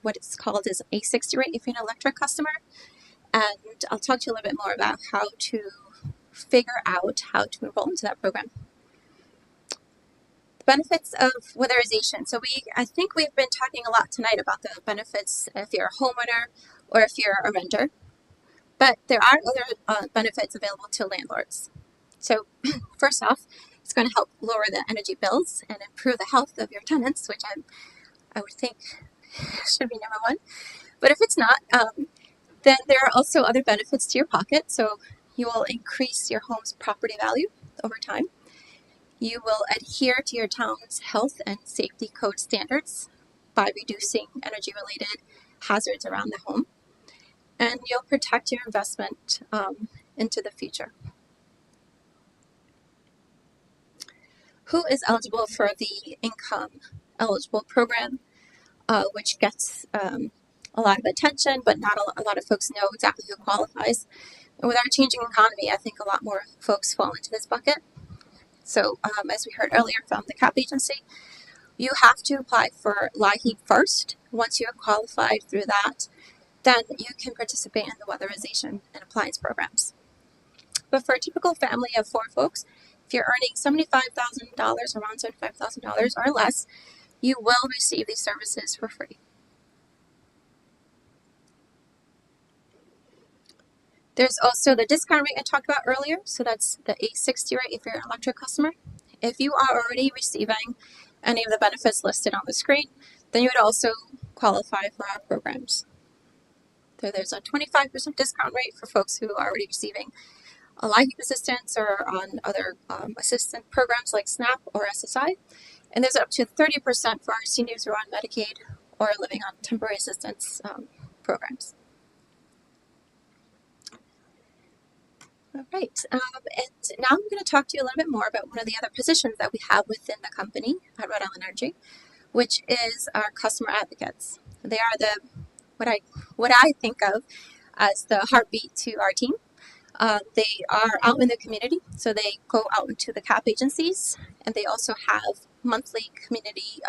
What it's called is A60 rate if you're an electric customer. And I'll talk to you a little bit more about how to figure out how to enroll into that program. The benefits of weatherization. So I think we've been talking a lot tonight about the benefits if you're a homeowner or if you're a renter. But there are other benefits available to landlords. So first off, it's going to help lower the energy bills and improve the health of your tenants, which I would think should be number one. But if it's not, then there are also other benefits to your pocket. So you will increase your home's property value over time. You will adhere to your town's health and safety code standards by reducing energy-related hazards around the home. And you'll protect your investment into the future. Who is eligible for the income eligible program, which gets a lot of attention, but not a lot of folks know exactly who qualifies. And with our changing economy, I think a lot more folks fall into this bucket. So as we heard earlier from the CAP agency, you have to apply for LIHEAP first. Once you have qualified through that, then you can participate in the weatherization and appliance programs. But for a typical family of 4 folks, if you're earning $75,000, around $75,000 or less, you will receive these services for free. There's also the discount rate I talked about earlier. So that's the A60 rate if you're an electric customer. If you are already receiving any of the benefits listed on the screen, then you would also qualify for our programs. So there's a 25% discount rate for folks who are already receiving a life assistance or on other assistant programs like SNAP or SSI. And there's up to 30% for our seniors who are on Medicaid or living on temporary assistance programs. All right, and now I'm going to talk to you a little bit more about one of the other positions that we have within the company at Rhode Island Energy, which is our customer advocates. They are the what I think of as the heartbeat to our team. They are out in the community, so they go out into the CAP agencies, and they also have monthly community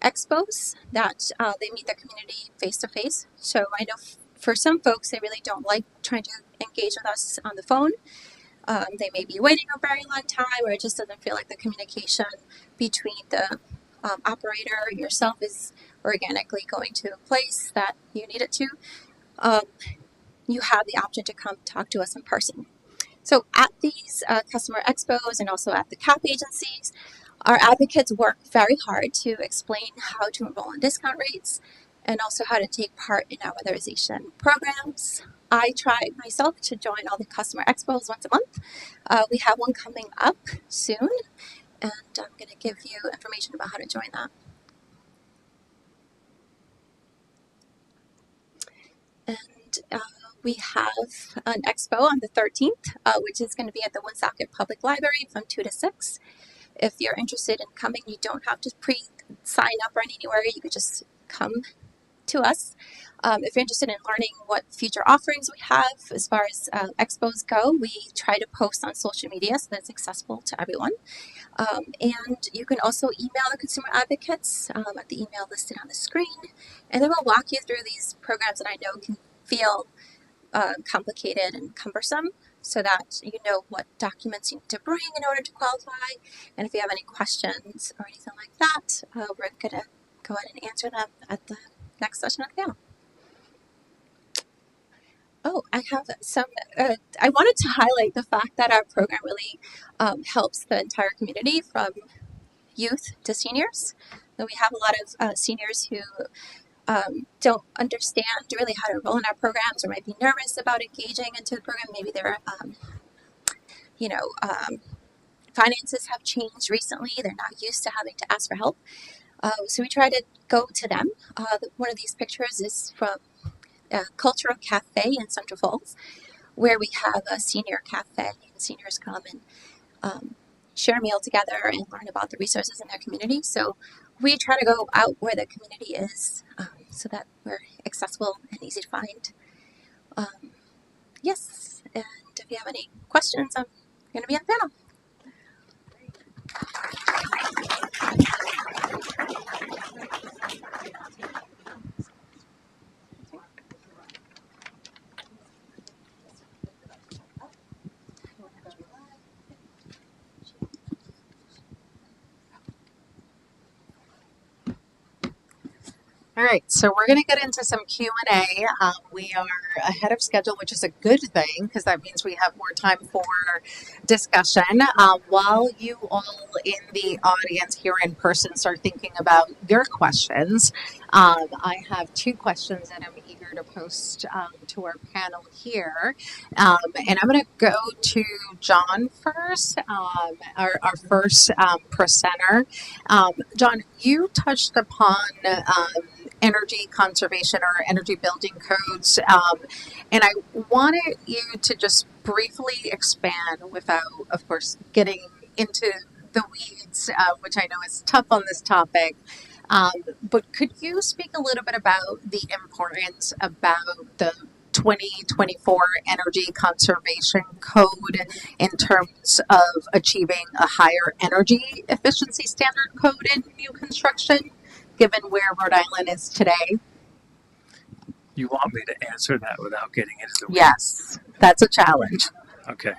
expos that they meet the community face to face. So I know for some folks, they really don't like trying to engage with us on the phone. They may be waiting a very long time, or it just doesn't feel like the communication between the operator and yourself is organically going to a place that you need it to. You have the option to come talk to us in person. So at these customer expos and also at the CAP agencies, our advocates work very hard to explain how to enroll in discount rates and also how to take part in our weatherization programs. I try myself to join all the customer expos once a month. We have one coming up soon, and I'm going to give you information about how to join that. And we have an expo on the 13th, which is going to be at the Woonsocket Public Library from 2 to 6. If you're interested in coming, you don't have to pre-sign up or anywhere. You could just come to us. If you're interested in learning what future offerings we have as far as expos go, we try to post on social media so that's accessible to everyone. And you can also email the consumer advocates at the email listed on the screen, and they will walk you through these programs that I know can feel complicated and cumbersome, so that you know what documents you need to bring in order to qualify. And if you have any questions or anything like that, we're going to go ahead and answer them at the next session of the panel. Oh, I have some, I wanted to highlight the fact that our program really helps the entire community from youth to seniors. So we have a lot of seniors who don't understand really how to enroll in our programs or might be nervous about engaging into the program. Maybe their, finances have changed recently. They're not used to having to ask for help. So we try to go to them. One of these pictures is from a cultural cafe in Central Falls, where we have a senior cafe. Seniors come and share a meal together and learn about the resources in their community. So we try to go out where the community is so that we're accessible and easy to find. Yes, and if you have any questions, I'm going to be on the panel. All right, so we're going to get into some Q&A. We are ahead of schedule, which is a good thing because that means we have more time for discussion. While you all in the audience here in person start thinking about your questions, I have two questions that I'm eager to post to our panel here. And I'm going to go to John first, our first presenter. John, you touched upon energy conservation or energy building codes. And I wanted you to just briefly expand without, of course, getting into the weeds, which I know is tough on this topic. But could you speak a little bit about the importance about the 2024 Energy Conservation Code in terms of achieving a higher energy efficiency standard code in new construction, given where Rhode Island is today? You want me to answer that without getting into the weeds? Yes, that's a challenge. Okay.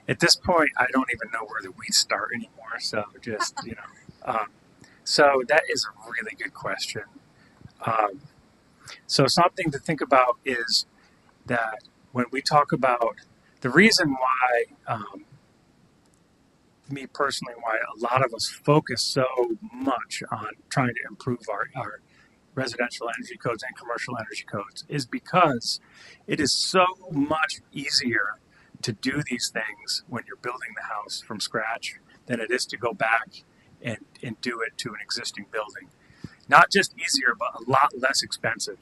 At this point, I don't even know where the weeds start anymore. So just, so that is a really good question. So something to think about is that when we talk about the reason why, me personally, why a lot of us focus so much on trying to improve our residential energy codes and commercial energy codes is because it is so much easier to do these things when you're building the house from scratch than it is to go back and do it to an existing building. Not just easier, but a lot less expensive.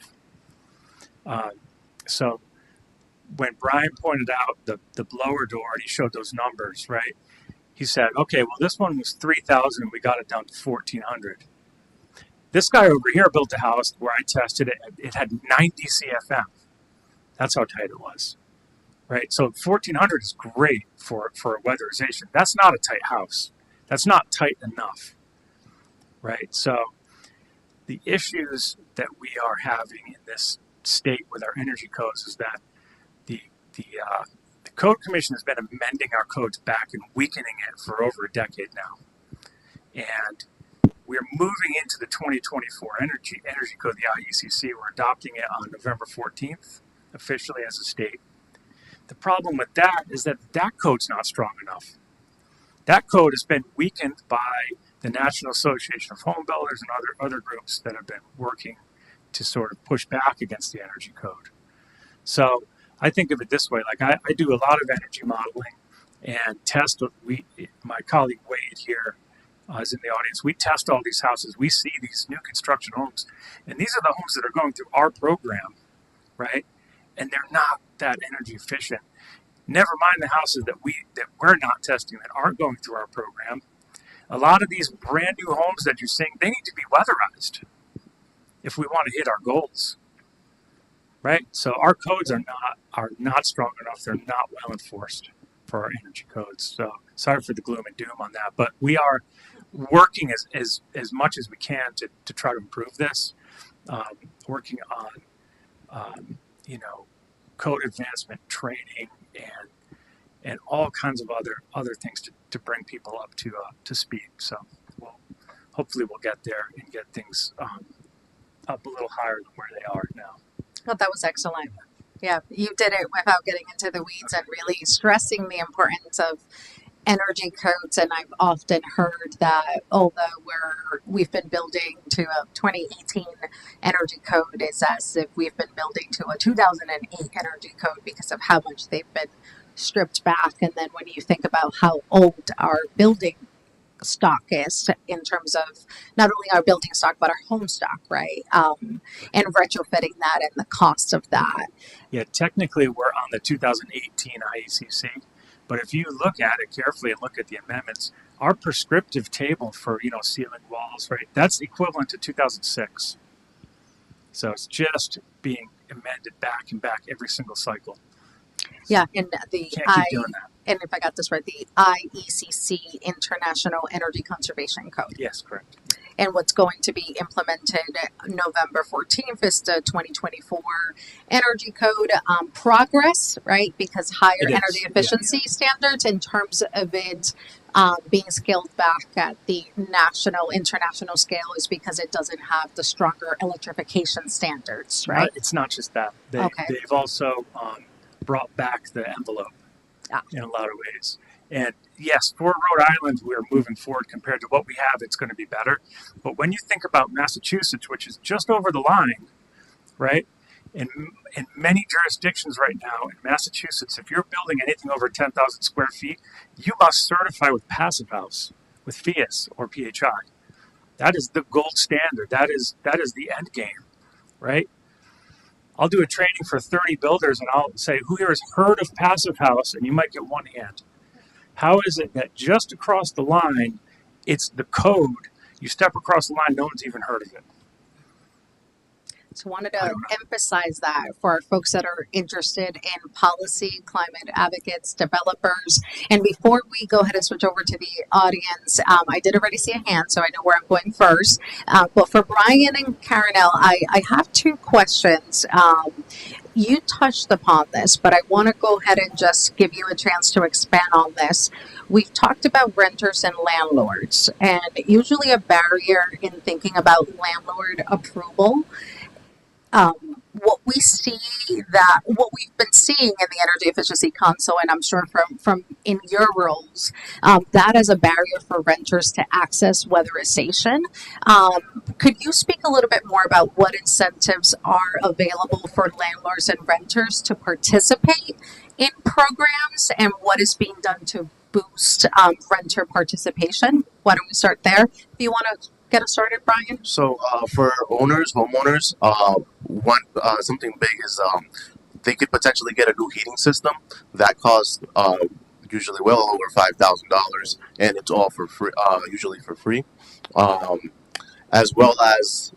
So when Brian pointed out the blower door and he showed those numbers, right? He said, okay, well, this one was 3,000 and we got it down to 1,400. This guy over here built a house where I tested it. It had 90 CFM. That's how tight it was, right? So 1,400 is great for a weatherization. That's not a tight house. That's not tight enough, right? So the issues that we are having in this state with our energy codes is that the Code Commission has been amending our codes back and weakening it for over a decade now. And we're moving into the 2024 energy code, the IECC. We're adopting it on November 14th, officially as a state. The problem with that is that code's not strong enough. That code has been weakened by the National Association of Home Builders and other groups that have been working to sort of push back against the energy code. So I think of it this way, like I do a lot of energy modeling and test. My colleague Wade here is in the audience. We test all these houses. We see these new construction homes, and these are the homes that are going through our program, right? And they're not that energy efficient. Never mind the houses that we're not testing that aren't going through our program. A lot of these brand new homes that you're seeing, they need to be weatherized if we want to hit our goals, right? So our codes are not strong enough. They're not well enforced for our energy codes. So sorry for the gloom and doom on that, but we are working as much as we can to try to improve this. Working on code advancement training and all kinds of other things to bring people up to speed. So hopefully we'll get there and get things up a little higher than where they are now. Oh, that was excellent. Yeah, you did it without getting into the weeds and really stressing the importance of energy codes. And I've often heard that although we've been building to a 2018 energy code, it's as if we've been building to a 2008 energy code because of how much they've been stripped back. And then when you think about how old our building stock is in terms of not only our building stock but our home stock, right? And retrofitting that and the cost of that. Yeah, technically we're on the 2018 IECC, but if you look at it carefully and look at the amendments, our prescriptive table for ceiling walls, right? That's equivalent to 2006. So it's just being amended back and back every single cycle. Yeah, and the Can't keep doing that. And if I got this right, the IECC International Energy Conservation Code. Yes, correct. And what's going to be implemented November 14th is the 2024 Energy Code progress, right? Because higher energy efficiency standards in terms of it being scaled back at the international scale is because it doesn't have the stronger electrification standards, right? It's not just that. They've also brought back the envelope in a lot of ways. And yes, for Rhode Island, we're moving forward compared to what we have. It's going to be better. But when you think about Massachusetts, which is just over the line, right? In many jurisdictions right now in Massachusetts, if you're building anything over 10,000 square feet, you must certify with Passive House, with FIAS or PHI. That is the gold standard. That is the end game, right? I'll do a training for 30 builders and I'll say, who here has heard of Passive House? And you might get one hand. How is it that just across the line, it's the code? You step across the line, no one's even heard of it. So wanted to emphasize that for our folks that are interested in policy, climate advocates, developers. And before we go ahead and switch over to the audience, I did already see a hand, so I know where I'm going first. But for Brian and Karinel, I have two questions. You touched upon this, but I want to go ahead and just give you a chance to expand on this. We've talked about renters and landlords, and usually a barrier in thinking about landlord approval what we see what we've been seeing in the energy efficiency console, and I'm sure from in your roles, that is a barrier for renters to access weatherization. Could you speak a little bit more about what incentives are available for landlords and renters to participate in programs and what is being done to boost renter participation? Why don't we start there? If you want to get us started, Brian. So for homeowners, one something big is they could potentially get a new heating system that costs usually well over $5,000, and it's all for free, usually for free. Um, as well as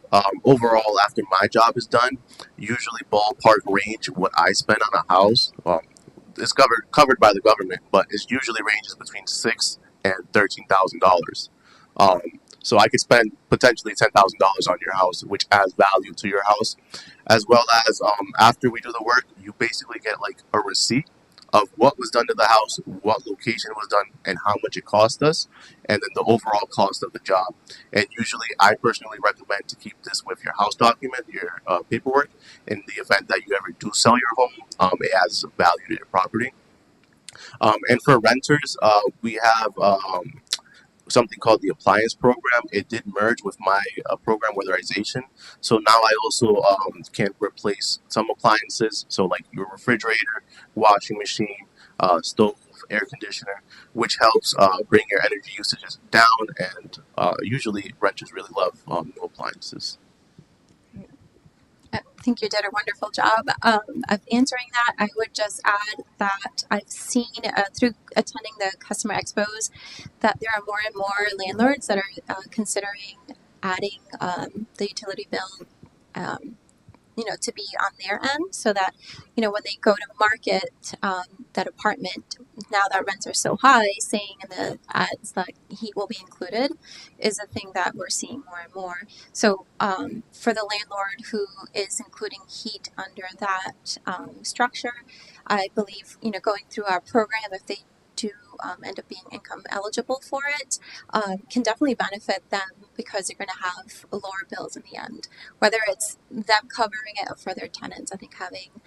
overall, after my job is done, usually ballpark range what I spend on a house. It's covered by the government, but it usually ranges between $6,000 and $13,000. Um, so I could spend potentially $10,000 on your house, which adds value to your house, as well as after we do the work, you basically get like a receipt of what was done to the house, what location was done, and how much it cost us, and then the overall cost of the job. And usually, I personally recommend to keep this with your house document, your paperwork, in the event that you ever do sell your home. It adds value to your property. And for renters, we have something called the appliance program. It did merge with my program weatherization. So now I also can replace some appliances. So like your refrigerator, washing machine, stove, air conditioner, which helps bring your energy usages down. And usually renters really love new appliances. I think you did a wonderful job of answering that. I would just add that I've seen through attending the customer expos that there are more and more landlords that are considering adding the utility bill, to be on their end, so that when they go to market that apartment, now that rents are so high, saying in the ads that heat will be included is a thing that we're seeing more and more. So for the landlord who is including heat under that structure, I believe going through our program, if they do end up being income eligible for it, can definitely benefit them because they're going to have lower bills in the end. Whether it's them covering it for their tenants, I think having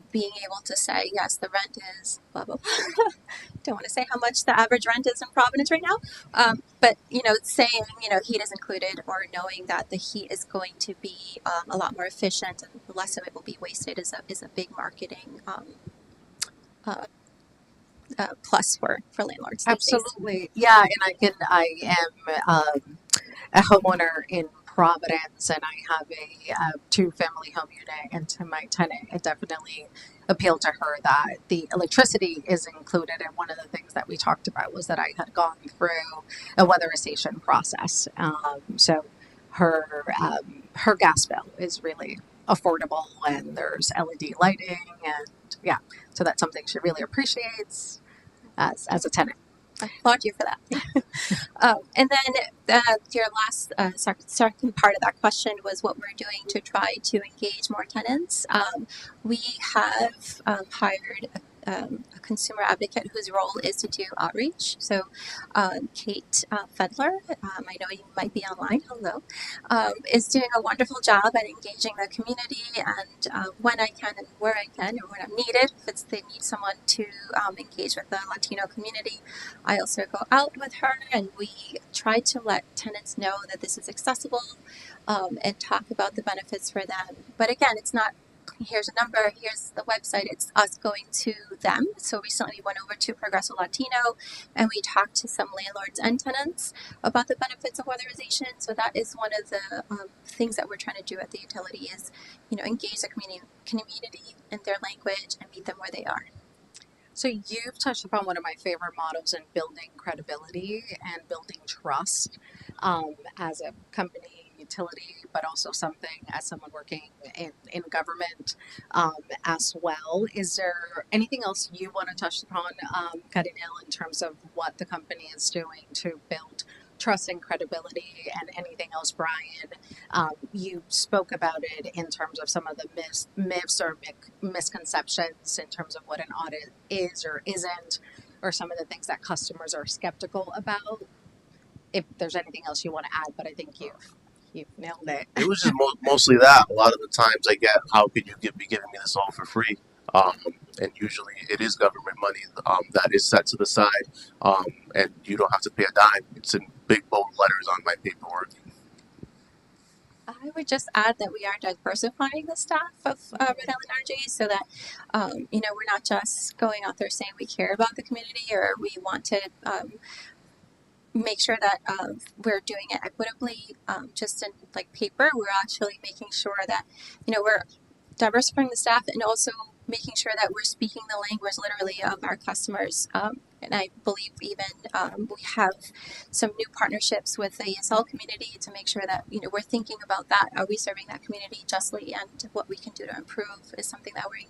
being able to say yes, the rent is blah blah blah. Don't want to say how much the average rent is in Providence right now, but saying heat is included, or knowing that the heat is going to be a lot more efficient and less of it will be wasted is a big marketing uh, plus for landlords these days. Absolutely. Yeah, and I am a homeowner in Providence, and I have a two-family home unit, and to my tenant, it definitely appealed to her that the electricity is included. And one of the things that we talked about was that I had gone through a weatherization process. So her gas bill is really affordable, and there's LED lighting, and yeah, so that's something she really appreciates as a tenant. I applaud you for that. And then your last second part of that question was what we're doing to try to engage more tenants. We have hired a consumer advocate whose role is to do outreach. So Kate Fedler, I know you might be online, hello, is doing a wonderful job at engaging the community, and when I can and where I can or when I'm needed, if they need someone to engage with the Latino community, I also go out with her, and we try to let tenants know that this is accessible, and talk about the benefits for them. But again, it's not here's a number, here's the website, it's us going to them. So recently we went over to Progreso Latino and we talked to some landlords and tenants about the benefits of weatherization. So that is one of the things that we're trying to do at the utility is, engage the community in their language and meet them where they are. So you've touched upon one of my favorite models in building credibility and building trust as a company utility, but also something as someone working in government as well. Is there anything else you want to touch upon, Karinel, in terms of what the company is doing to build trust and credibility, and anything else, Brian? You spoke about it in terms of some of the myths or misconceptions in terms of what an audit is or isn't, or some of the things that customers are skeptical about. If there's anything else you want to add, but I think you've You've nailed it. It was just mostly that. A lot of the times I get, how could you be giving me this all for free? Um, and usually it is government money that is set to the side, and you don't have to pay a dime. It's in big bold letters on my paperwork. I would just add that we are diversifying the staff of Rhode Island Energy so that, we're not just going out there saying we care about the community or we want to make sure that we're doing it equitably just in like paper. We're actually making sure that, we're diversifying the staff and also making sure that we're speaking the language literally of our customers. And I believe even we have some new partnerships with the ESL community to make sure that we're thinking about that. Are we serving that community justly, and what we can do to improve is something that we're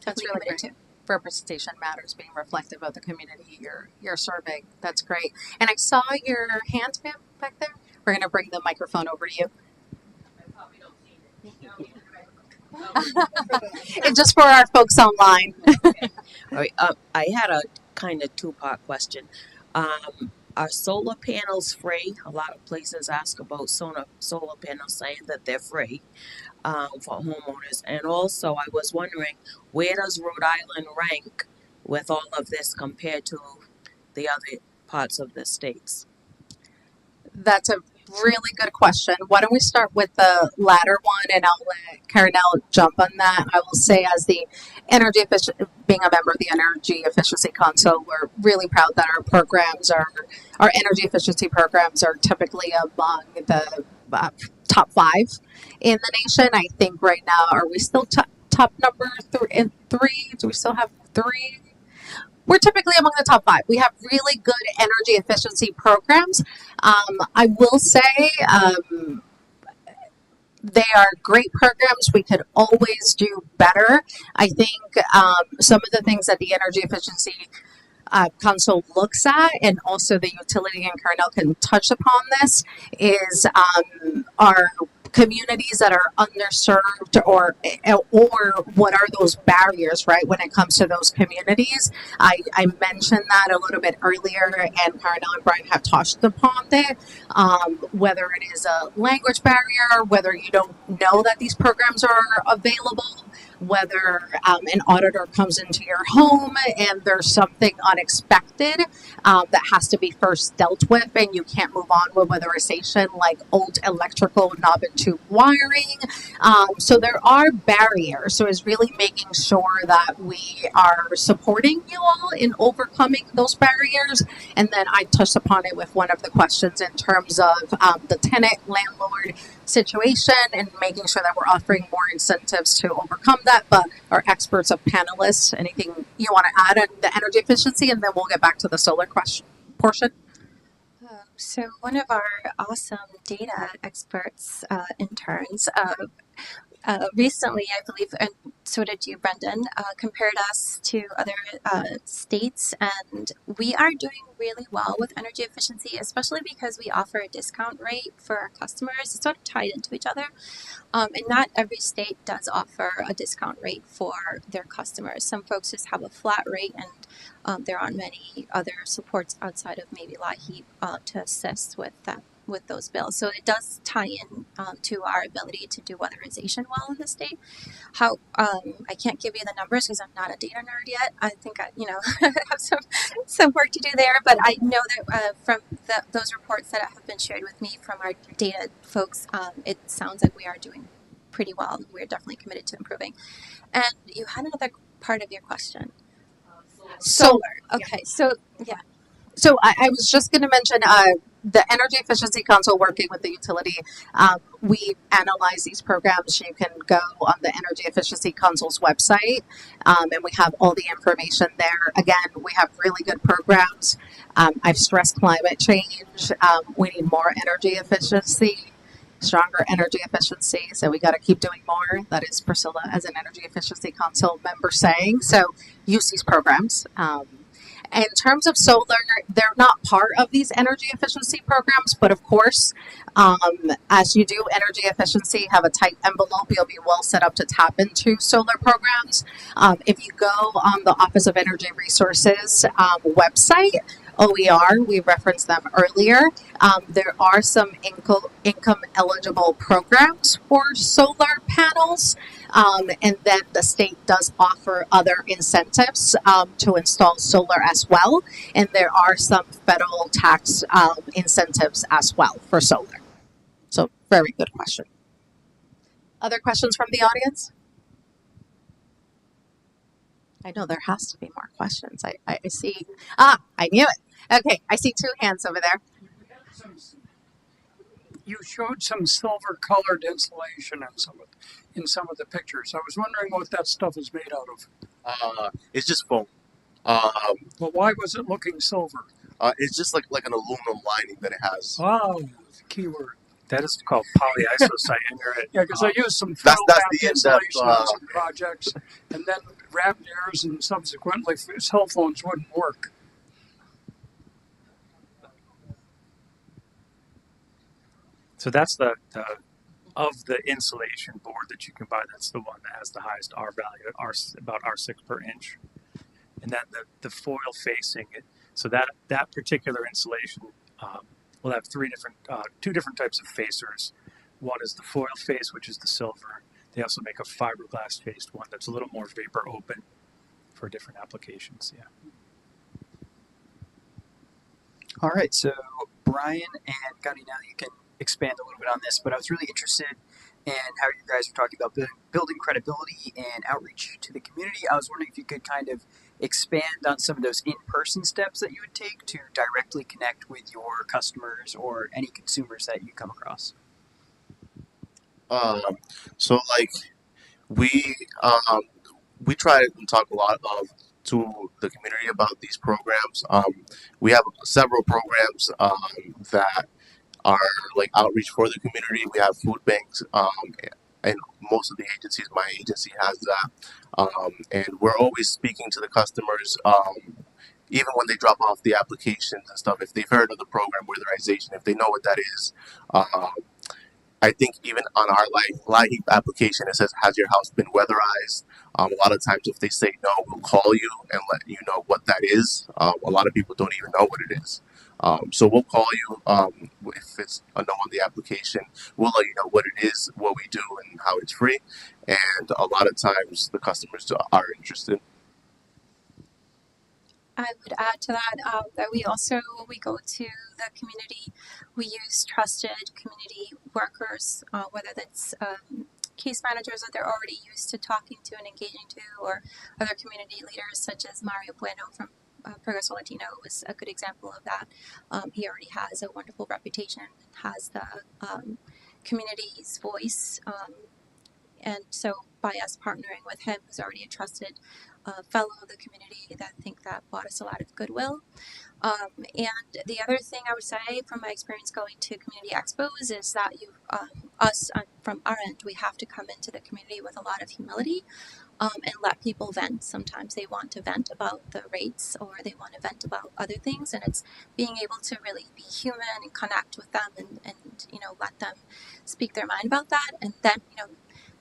That's really committed great. to. Representation matters, being reflective of the community you're serving. That's great. And I saw your hands, ma'am, back there. We're going to bring the microphone over to you. And just for our folks online. All right, I had a kind of two-part question. Are solar panels free? A lot of places ask about solar panels, saying that they're free for homeowners. And also, I was wondering, where does Rhode Island rank with all of this compared to the other parts of the states? That's a really good question. Why don't we start with the latter one, and I'll let Carnell jump on that. I will say, as the energy efficient, being a member of the Energy Efficiency Council, we're really proud that our energy efficiency programs are typically among the top 5 in the nation. I think right now, are we still top number 3? Do we still have 3? We're typically among the top 5. We have really good energy efficiency programs. I will say they are great programs. We could always do better. I think some of the things that the Energy Efficiency Council looks at, and also the utility, and Carnell can touch upon this, is our communities that are underserved, or what are those barriers, right, when it comes to those communities. I mentioned that a little bit earlier, and Carnell and Brian have touched upon it, whether it is a language barrier, whether you don't know that these programs are available, whether an auditor comes into your home and there's something unexpected that has to be first dealt with, and you can't move on with weatherization, like old electrical knob and tube wiring. So there are barriers. So it's really making sure that we are supporting you all in overcoming those barriers. And then I touched upon it with one of the questions in terms of the tenant landlord situation and making sure that we're offering more incentives to overcome that. But our experts of panelists, anything you want to add on the energy efficiency, and then we'll get back to the solar question portion. So one of our awesome data experts, interns, recently, I believe, and so did you, Brendan, compared us to other states, and we are doing really well with energy efficiency, especially because we offer a discount rate for our customers. It's sort of tied into each other, and not every state does offer a discount rate for their customers. Some folks just have a flat rate, and there aren't many other supports outside of maybe LIHEAP to assist with that, with those bills. So it does tie in to our ability to do weatherization well in the state. How I can't give you the numbers because I'm not a data nerd yet. I think I have some work to do there. But I know that from those reports that have been shared with me from our data folks, it sounds like we are doing pretty well. We're definitely committed to improving. And you had another part of your question. Solar. Okay. So yeah. So I was just going to mention the Energy Efficiency Council working with the utility. We analyze these programs. You can go on the Energy Efficiency Council's website, and we have all the information there. Again, we have really good programs. I've stressed climate change. We need more energy efficiency, stronger energy efficiency. So we got to keep doing more. That is Priscilla, as an Energy Efficiency Council member, saying. So use these programs. In terms of solar, they're not part of these energy efficiency programs, but of course, as you do energy efficiency, have a tight envelope, you'll be well set up to tap into solar programs. If you go on the Office of Energy Resources website, OER, we referenced them earlier. There are some income eligible programs for solar panels, and then the state does offer other incentives to install solar as well. And there are some federal tax incentives as well for solar. So, very good question. Other questions from the audience? I know there has to be more questions. I see. I knew it. Okay, I see two hands over there. You showed some silver colored insulation in some of the pictures. I was wondering what that stuff is made out of. It's just foam. But why was it looking silver? It's just like an aluminum lining that it has. Oh, the key word. That is called polyisocyanurate. Yeah, because I used some That's ferro the wrap in-depth, insulation on some projects, and then wrapped ears and subsequently cell phones wouldn't work. So that's the of the insulation board that you can buy. That's the one that has the highest R value, about R6 per inch. And then the foil facing it. So that particular insulation will have two different types of facers. One is the foil face, which is the silver. They also make a fiberglass faced one that's a little more vapor open for different applications. Yeah. All right, so Brian and Gotti, now you can expand a little bit on this, but I was really interested in how you guys were talking about building credibility and outreach to the community. I was wondering if you could kind of expand on some of those in-person steps that you would take to directly connect with your customers or any consumers that you come across. So like we we try to talk a lot to the community about these programs. We have several programs that are like outreach for the community. We have food banks, and most of the agencies, my agency has that. And we're always speaking to the customers, even when they drop off the applications and stuff. If they've heard of the program, weatherization, if they know what that is. I think even on our light heap application, it says, "Has your house been weatherized?" A lot of times, if they say no, we'll call you and let you know what that is. A lot of people don't even know what it is. So we'll call you if it's a no on the application. We'll let you know what it is, what we do, and how it's free. And a lot of times, the customers are interested. I would add to that we also, when we go to the community, we use trusted community workers, whether that's case managers that they're already used to talking to and engaging to, or other community leaders such as Mario Bueno from Progreso Latino was a good example of that. He already has a wonderful reputation, has the community's voice, and so by us partnering with him, who's already a trusted fellow of the community, that I think that brought us a lot of goodwill. And the other thing I would say from my experience going to community expos is that from our end, we have to come into the community with a lot of humility and let people vent. Sometimes they want to vent about the rates or they want to vent about other things, and it's being able to really be human and connect with them and let them speak their mind about that. And then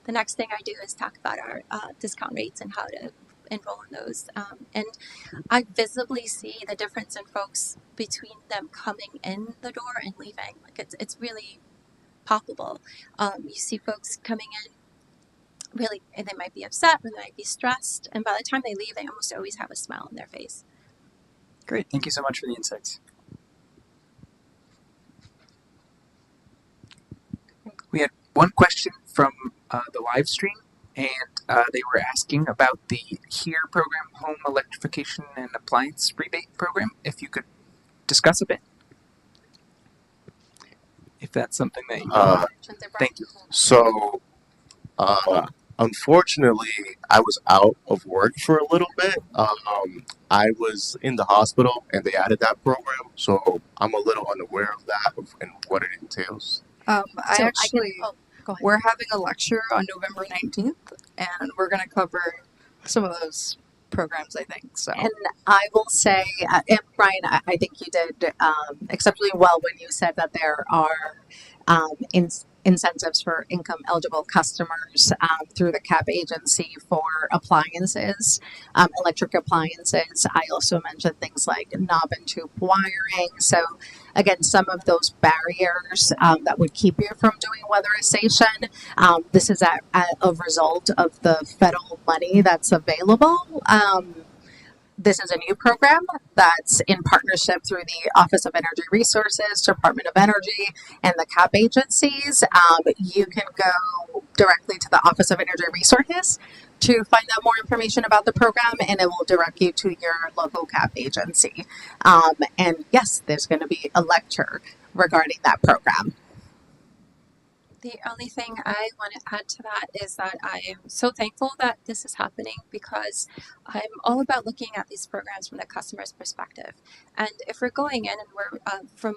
the next thing I do is talk about our discount rates and how to enroll in those. And I visibly see the difference in folks between them coming in the door and leaving. Like it's really palpable. You see folks coming in really, and they might be upset or they might be stressed, and by the time they leave, they almost always have a smile on their face. Great, thank you so much for the insights. We had one question from the live stream, and they were asking about the PIER program, Home Electrification and Appliance Rebate Program, if you could discuss a bit. If that's something that you thank you. So, unfortunately, I was out of work for a little bit. I was in the hospital, and they added that program, so I'm a little unaware of that and what it entails. We're having a lecture on November 19th, and we're going to cover some of those programs, I think. So, And I will say, and Brian, I think you did exceptionally well when you said that there are incentives for income eligible customers through the CAP agency for appliances, electric appliances. I also mentioned things like knob and tube wiring. So, again, some of those barriers that would keep you from doing weatherization. This is a result of the federal money that's available. This is a new program that's in partnership through the Office of Energy Resources, Department of Energy, and the CAP agencies. You can go directly to the Office of Energy Resources to find out more information about the program, and it will direct you to your local CAP agency. And yes, there's going to be a lecture regarding that program. The only thing I want to add to that is that I am so thankful that this is happening because I'm all about looking at these programs from the customer's perspective. And if we're going in and we're from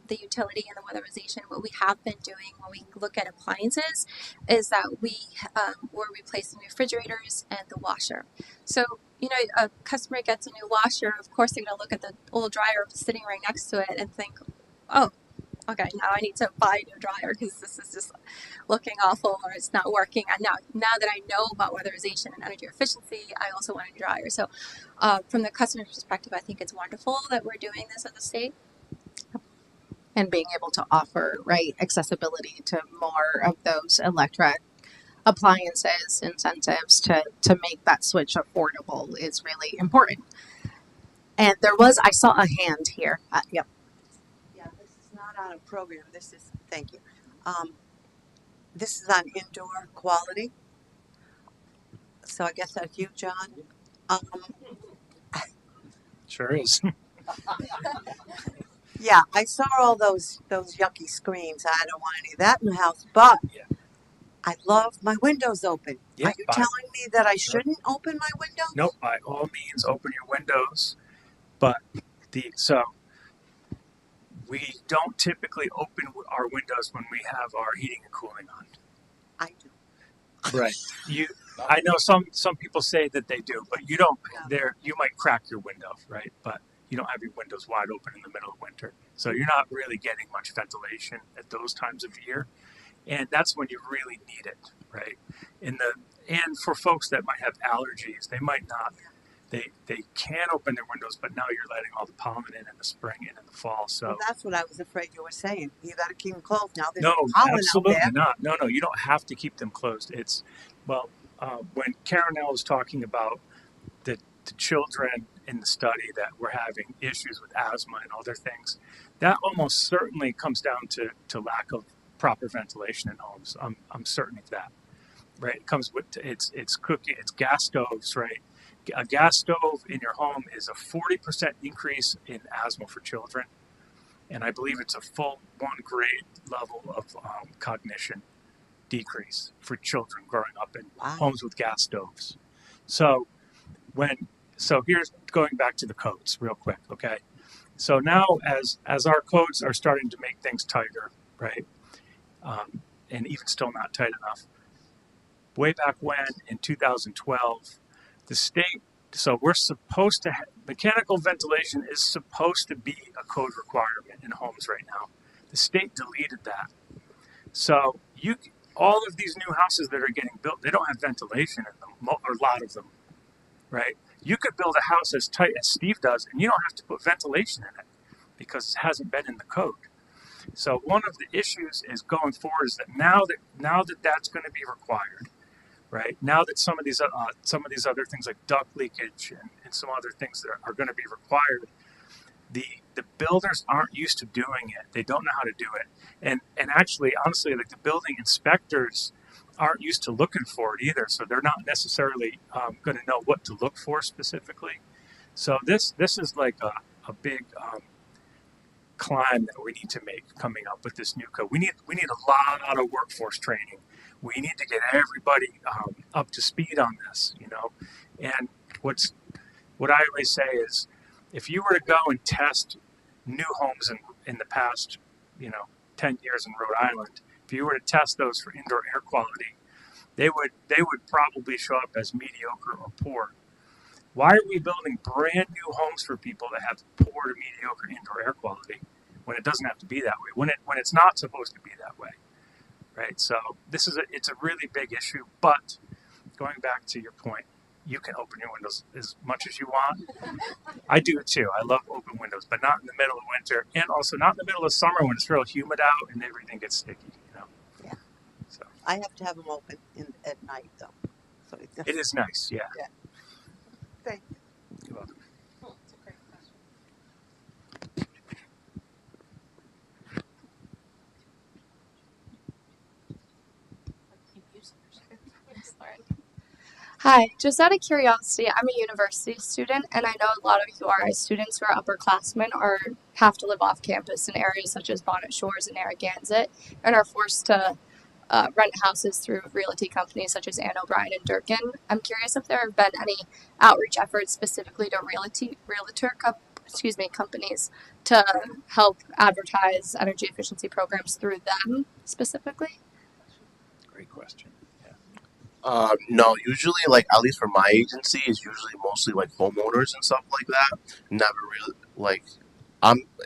the utility and the weatherization, what we have been doing when we look at appliances is that we're replacing refrigerators and the washer. So, you know, a customer gets a new washer, of course they're going to look at the old dryer sitting right next to it and think, oh, okay, now I need to buy a new dryer because this is just looking awful or it's not working. And now that I know about weatherization and energy efficiency, I also want a new dryer. So from the customer perspective, I think it's wonderful that we're doing this at the state. And being able to offer, right, accessibility to more of those electric appliances, incentives to make that switch affordable is really important. And I saw a hand here. Yep. Yeah, this is not on a program. Thank you. This is on indoor quality. So I guess that's you, John. Sure is. Yeah, I saw all those yucky screens. I don't want any of that in the house, but Yeah. I love my windows open. Yeah, Are you telling me that I shouldn't open my windows? Nope, by all means, open your windows. But so we don't typically open our windows when we have our heating and cooling on. I do. Right. I know some people say that they do, but you don't. You might crack your window, right? But you don't have your windows wide open in the middle of winter, so you're not really getting much ventilation at those times of year, and that's when you really need it, right? And for folks that might have allergies, they might not. They can open their windows, but now you're letting all the pollen in the spring and in the fall. So well, that's what I was afraid you were saying. You got to keep them closed now. There's no, pollen absolutely out there. not. No, you don't have to keep them closed. It's when Caronel was talking about the children in the study that were having issues with asthma and other things, that almost certainly comes down to lack of proper ventilation in homes. I'm certain of that. Right? It comes with it's cooking, it's gas stoves, right? A gas stove in your home is a 40% increase in asthma for children, and I believe it's a full 1 grade level of cognition decrease for children growing up in homes with gas stoves. So here's going back to the codes real quick, okay? So now as our codes are starting to make things tighter, right, and even still not tight enough, way back when in 2012, the state, so we're supposed to mechanical ventilation is supposed to be a code requirement in homes right now. The state deleted that. So all of these new houses that are getting built, they don't have ventilation in them, or a lot of them, right? You could build a house as tight as Steve does, and you don't have to put ventilation in it because it hasn't been in the code. So one of the issues is going forward is that now that that's going to be required, right? Now that some of these other things like duct leakage and some other things that are going to be required, the builders aren't used to doing it. They don't know how to do it, and actually, honestly, like the building inspectors aren't used to looking for it either. So they're not necessarily going to know what to look for specifically. So this is like a big climb that we need to make coming up with this new code. We need a lot of workforce training. We need to get everybody up to speed on this, you know. And what I always say is, if you were to go and test new homes in the past, 10 years in Rhode Island, if you were to test those for indoor air quality, they would probably show up as mediocre or poor. Why are we building brand new homes for people that have poor to mediocre indoor air quality when it doesn't have to be that way? When it's not supposed to be that way, right? So it's a really big issue. But going back to your point, you can open your windows as much as you want. I do it too. I love open windows, but not in the middle of winter, and also not in the middle of summer when it's real humid out and everything gets sticky. Yeah. So I have to have them open at night though. So it is nice. Yeah. Yeah. Thank you. You're welcome. Hi, just out of curiosity, I'm a university student, and I know a lot of URI students who are upperclassmen have to live off campus in areas such as Bonnet Shores and Narragansett, and are forced to rent houses through realty companies such as Ann O'Brien and Durkin. I'm curious if there have been any outreach efforts specifically to companies to help advertise energy efficiency programs through them specifically. Great question. No, usually, like, at least for my agency, it's usually mostly like homeowners and stuff like that. Never really like,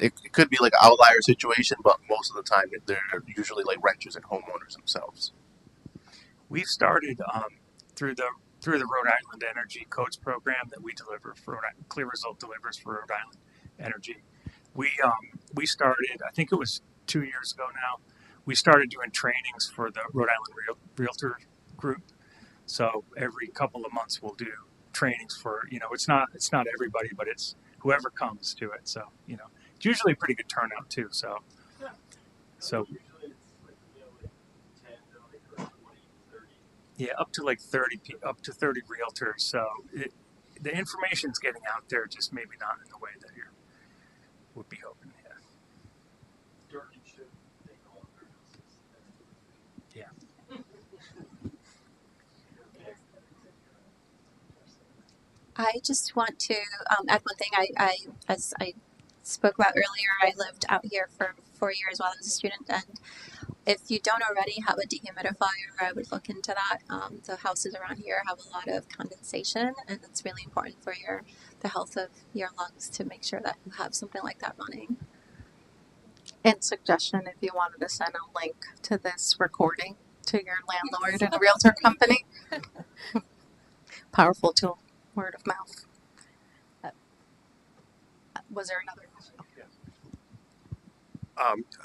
it could be like an outlier situation, but most of the time they're usually like renters and homeowners themselves. We've started through the Rhode Island Energy Codes program that we deliver for Clear Result delivers for Rhode Island Energy. We started, I think it was 2 years ago now. We started doing trainings for the Rhode Island Realtor group. So every couple of months we'll do trainings for, it's not everybody, but it's whoever comes to it. So, it's usually a pretty good turnout too. So yeah, up to like 30 realtors. So the information's getting out there, just maybe not in the way that you would be hoping. Yeah. I just want to add one thing. As I spoke about earlier, I lived out here for 4 years while I was a student, and if you don't already have a dehumidifier, I would look into that. The houses around here have a lot of condensation, and it's really important for the health of your lungs to make sure that you have something like that running. And suggestion if you wanted to send a link to this recording to your landlord and a realtor company. Powerful tool, word of mouth. Was there another question?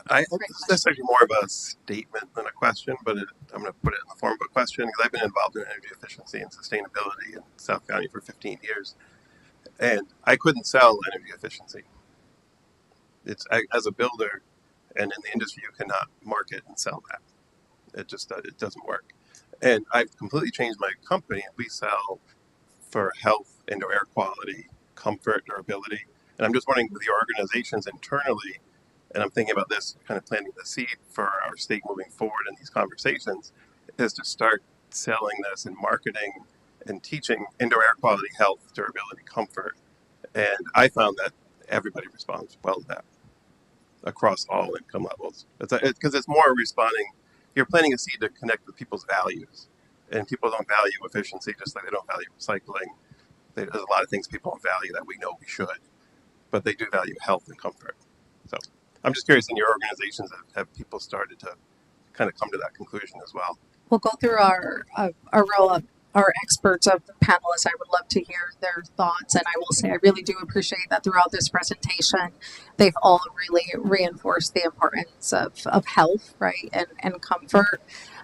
This is actually more of a statement than a question, but I'm going to put it in the form of a question because I've been involved in energy efficiency and sustainability in South County for 15 years, and I couldn't sell energy efficiency. As a builder and in the industry, you cannot market and sell that. It doesn't work. And I've completely changed my company, and we sell for health, indoor air quality, comfort, durability. And I'm just wondering with your organizations internally, and I'm thinking about this, kind of planting the seed for our state moving forward in these conversations, is to start selling this and marketing and teaching indoor air quality, health, durability, comfort. And I found that everybody responds well to that across all income levels. Because it's more responding, you're planting a seed to connect with people's values. And people don't value efficiency just like they don't value recycling. There's a lot of things people don't value that we know we should, but they do value health and comfort. So I'm just curious, in your organizations, have people started to kind of come to that conclusion as well? We'll go through our row of our experts of the panelists. I would love to hear their thoughts, and I will say I really do appreciate that throughout this presentation, they've all really reinforced the importance of health, right, and comfort.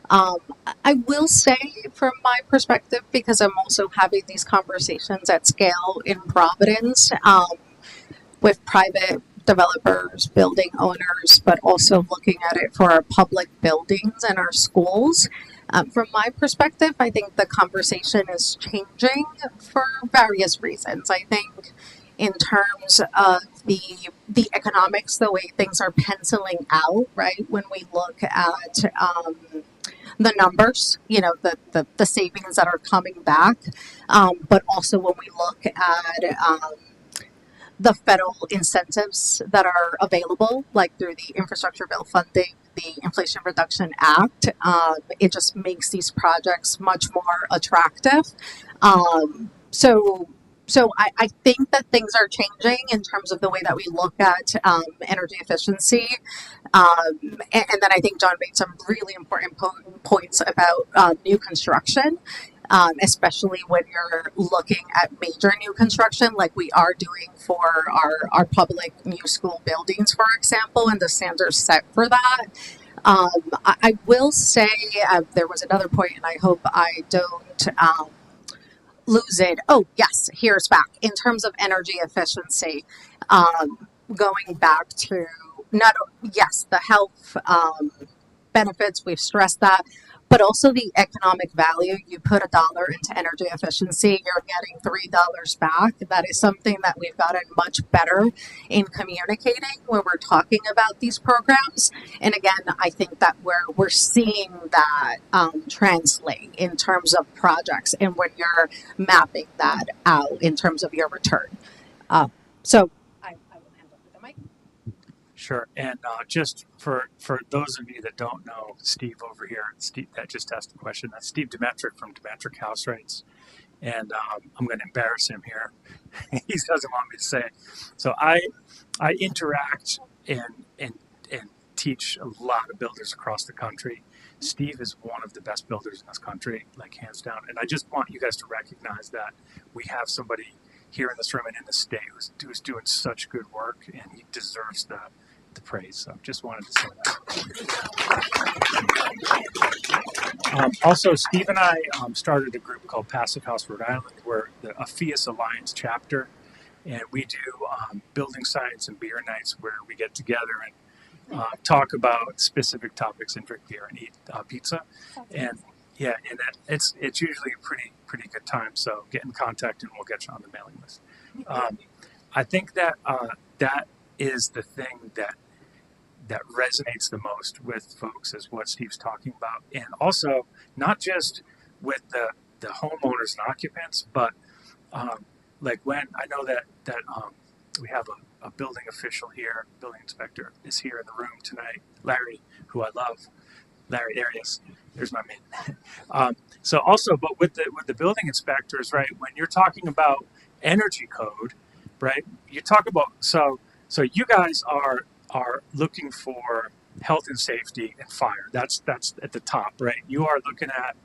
I will say, from my perspective, because I'm also having these conversations at scale in Providence with private developers, building owners, but also looking at it for our public buildings and our schools. From my perspective, I think the conversation is changing for various reasons. I think in terms of the economics, the way things are penciling out, right? When we look at the numbers, the savings that are coming back, but also when we look at the federal incentives that are available, like through the infrastructure bill funding, the Inflation Reduction Act, it just makes these projects much more attractive. So So I think that things are changing in terms of the way that we look at energy efficiency. And then I think John made some really important points about new construction, especially when you're looking at major new construction, like we are doing for our public new school buildings, for example, and the standards set for that. I will say there was another point, and I hope I don't lose it. Oh, yes, here's back. In terms of energy efficiency, going back to not, yes, the health benefits, we've stressed that, but also the economic value. You put $1 into energy efficiency, you're getting $3 back. That is something that we've gotten much better in communicating when we're talking about these programs. And again, I think that we're seeing that translate in terms of projects and when you're mapping that out in terms of your return. So I will hand over the mic. Sure. And just for those of you that don't know, Steve over here, Steve that just asked the question, that's Steve Demetric from Demetric House Rights. And I'm going to embarrass him here. He doesn't want me to say it. So I interact and teach a lot of builders across the country. Steve is one of the best builders in this country, like hands down. And I just want you guys to recognize that we have somebody here in this room and in the state who's doing such good work, and he deserves the praise. So just wanted to say that. Also, Steve and I started a group called Passive House Rhode Island. We're the AFIAS Alliance chapter, and we do building science and beer nights where we get together and talk about specific topics and drink beer and eat pizza. And yeah, and it's usually a pretty good time. So get in contact and we'll get you on the mailing list. I think that that is the thing that resonates the most with folks is what Steve's talking about, and also not just with the homeowners and occupants, but like when I know that we have a building official here, building inspector is here in the room tonight, Larry, who I love. Larry, there he is. There's my man. So also, but with the building inspectors, right? When you're talking about energy code, right? You talk about so you guys are looking for health and safety and fire. That's at the top, right? You are looking at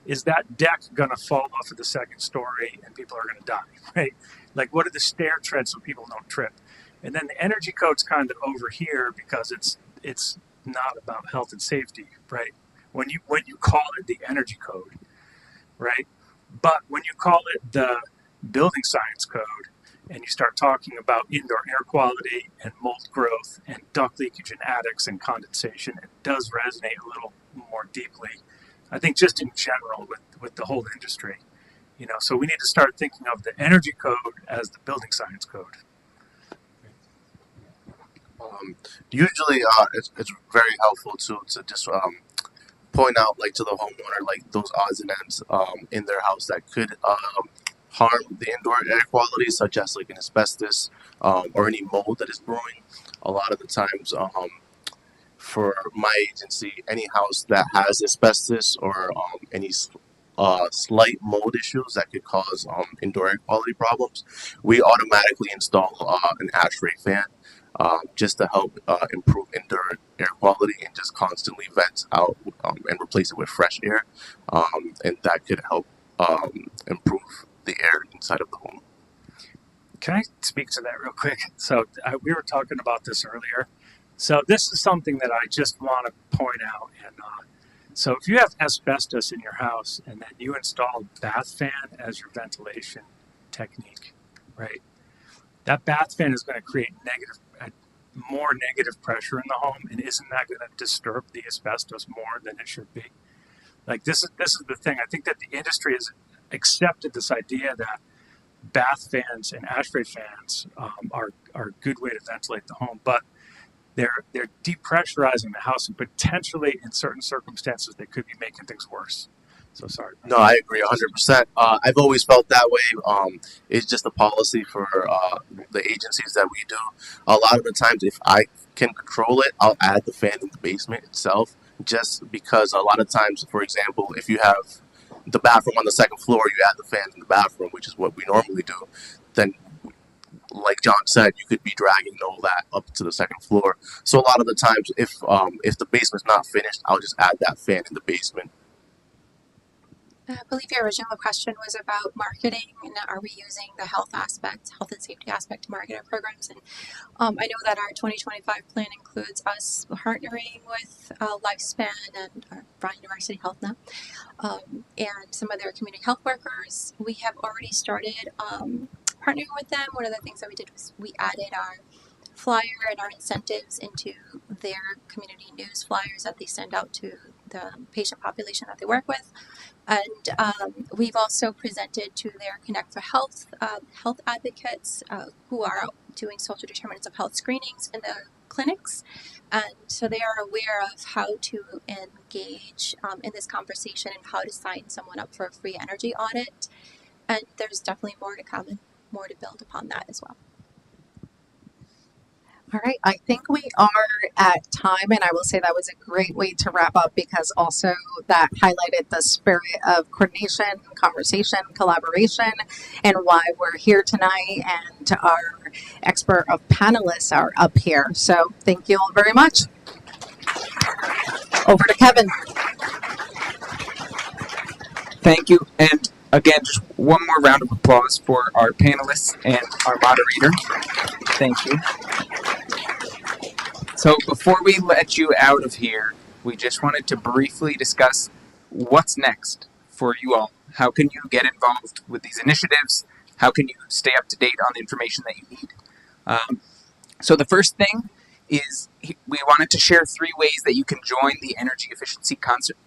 is that deck going to fall off of the second story and people are going to die, right? Like what are the stair treads so people don't trip? And then the energy code's kind of over here because it's not about health and safety, right? When you call it the energy code, right? But when you call it the building science code and you start talking about indoor air quality and mold growth and duct leakage in attics and condensation, it does resonate a little more deeply. I think just in general with the whole industry, so we need to start thinking of the energy code as the building science code. Usually, it's very helpful to just point out like to the homeowner like those odds and ends in their house that could harm the indoor air quality, such as like an asbestos or any mold that is brewing. A lot of the times, for my agency, any house that has asbestos or any slight mold issues that could cause indoor air quality problems, we automatically install an ASHRAE fan just to help improve indoor air quality and just constantly vent out and replace it with fresh air. And that could help improve the air inside of the home. Can I speak to that real quick? So we were talking about this earlier. So this is something that I just want to point out. And so if you have asbestos in your house and then you install a bath fan as your ventilation technique, right? That bath fan is going to create more negative pressure in the home, and isn't that going to disturb the asbestos more than it should be? Like this is the thing. I think that the industry has accepted this idea that bath fans and ASHRAE fans are a good way to ventilate the home, but they're depressurizing the house, and potentially in certain circumstances they could be making things worse. So sorry. No, I agree 100%. I've always felt that way. It's just a policy for the agencies that we do. A lot of the times, if I can control it, I'll add the fan in the basement itself, just because a lot of times, for example, if you have the bathroom on the second floor, you add the fans in the bathroom, which is what we normally do, then like John said, you could be dragging all that up to the second floor. So a lot of the times, if the basement's not finished, I'll just add that fan in the basement. I believe your original question was about marketing and are we using the health aspect, health and safety aspect to market our programs? And I know that our 2025 plan includes us partnering with Lifespan and Brown University Health now, and some of their community health workers. We have already started partnering with them. One of the things that we did was we added our flyer and our incentives into their community news flyers that they send out to the patient population that they work with. And we've also presented to their Connect for Health health advocates who are doing social determinants of health screenings in the clinics. And so they are aware of how to engage in this conversation and how to sign someone up for a free energy audit. And there's definitely more to come and more to build upon that as well. All right, I think we are at time, and I will say that was a great way to wrap up because also that highlighted the spirit of coordination, conversation, collaboration, and why we're here tonight. And our expert of panelists are up here. So thank you all very much. Over to Kevin. Thank you. And again, just one more round of applause for our panelists and our moderator. Thank you. So before we let you out of here, we just wanted to briefly discuss what's next for you all. How can you get involved with these initiatives? How can you stay up to date on the information that you need? So the first thing is we wanted to share 3 ways that you can join the energy efficiency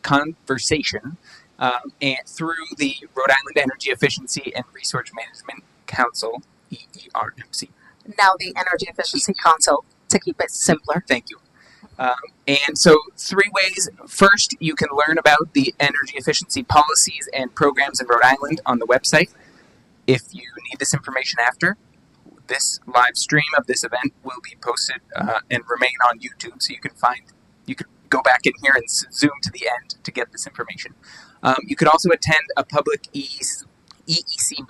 conversation and through the Rhode Island Energy Efficiency and Resource Management Council, EERMC. Now the Energy Efficiency Council, to keep it simpler. Thank you. And so 3 ways. First, you can learn about the energy efficiency policies and programs in Rhode Island on the website. If you need this information after, this live stream of this event will be posted and remain on YouTube, so you could go back in here and zoom to the end to get this information. You could also attend a public EEC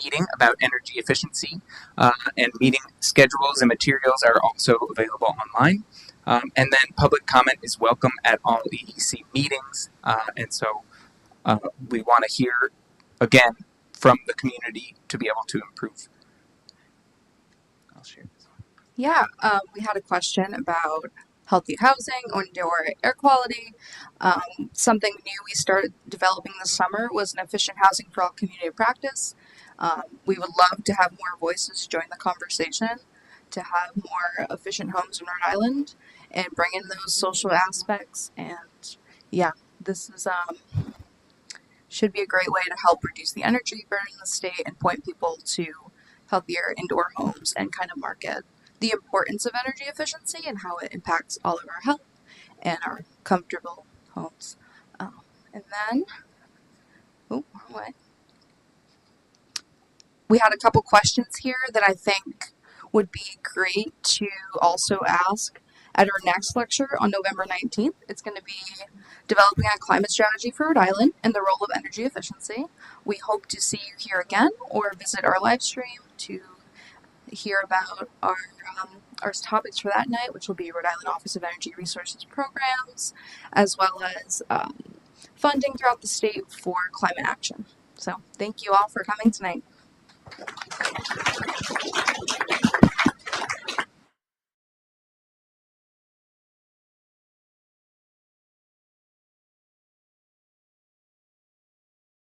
meeting about energy efficiency, and meeting schedules and materials are also available online. And then public comment is welcome at all EEC meetings, and so we want to hear, again, from the community to be able to improve. I'll share this one. Yeah, we had a question about healthy housing, indoor air quality. Something new we started developing this summer was an efficient housing for all community practice. We would love to have more voices join the conversation, to have more efficient homes in Rhode Island and bring in those social aspects. And yeah, this is should be a great way to help reduce the energy burn in the state and point people to healthier indoor homes and kind of market the importance of energy efficiency and how it impacts all of our health and our comfortable homes. And then, wrong way. We had a couple questions here that I think would be great to also ask at our next lecture on November 19th. It's going to be developing a climate strategy for Rhode Island and the role of energy efficiency. We hope to see you here again or visit our live stream to hear about our topics for that night, which will be Rhode Island Office of Energy Resources programs, as well as funding throughout the state for climate action. So thank you all for coming tonight.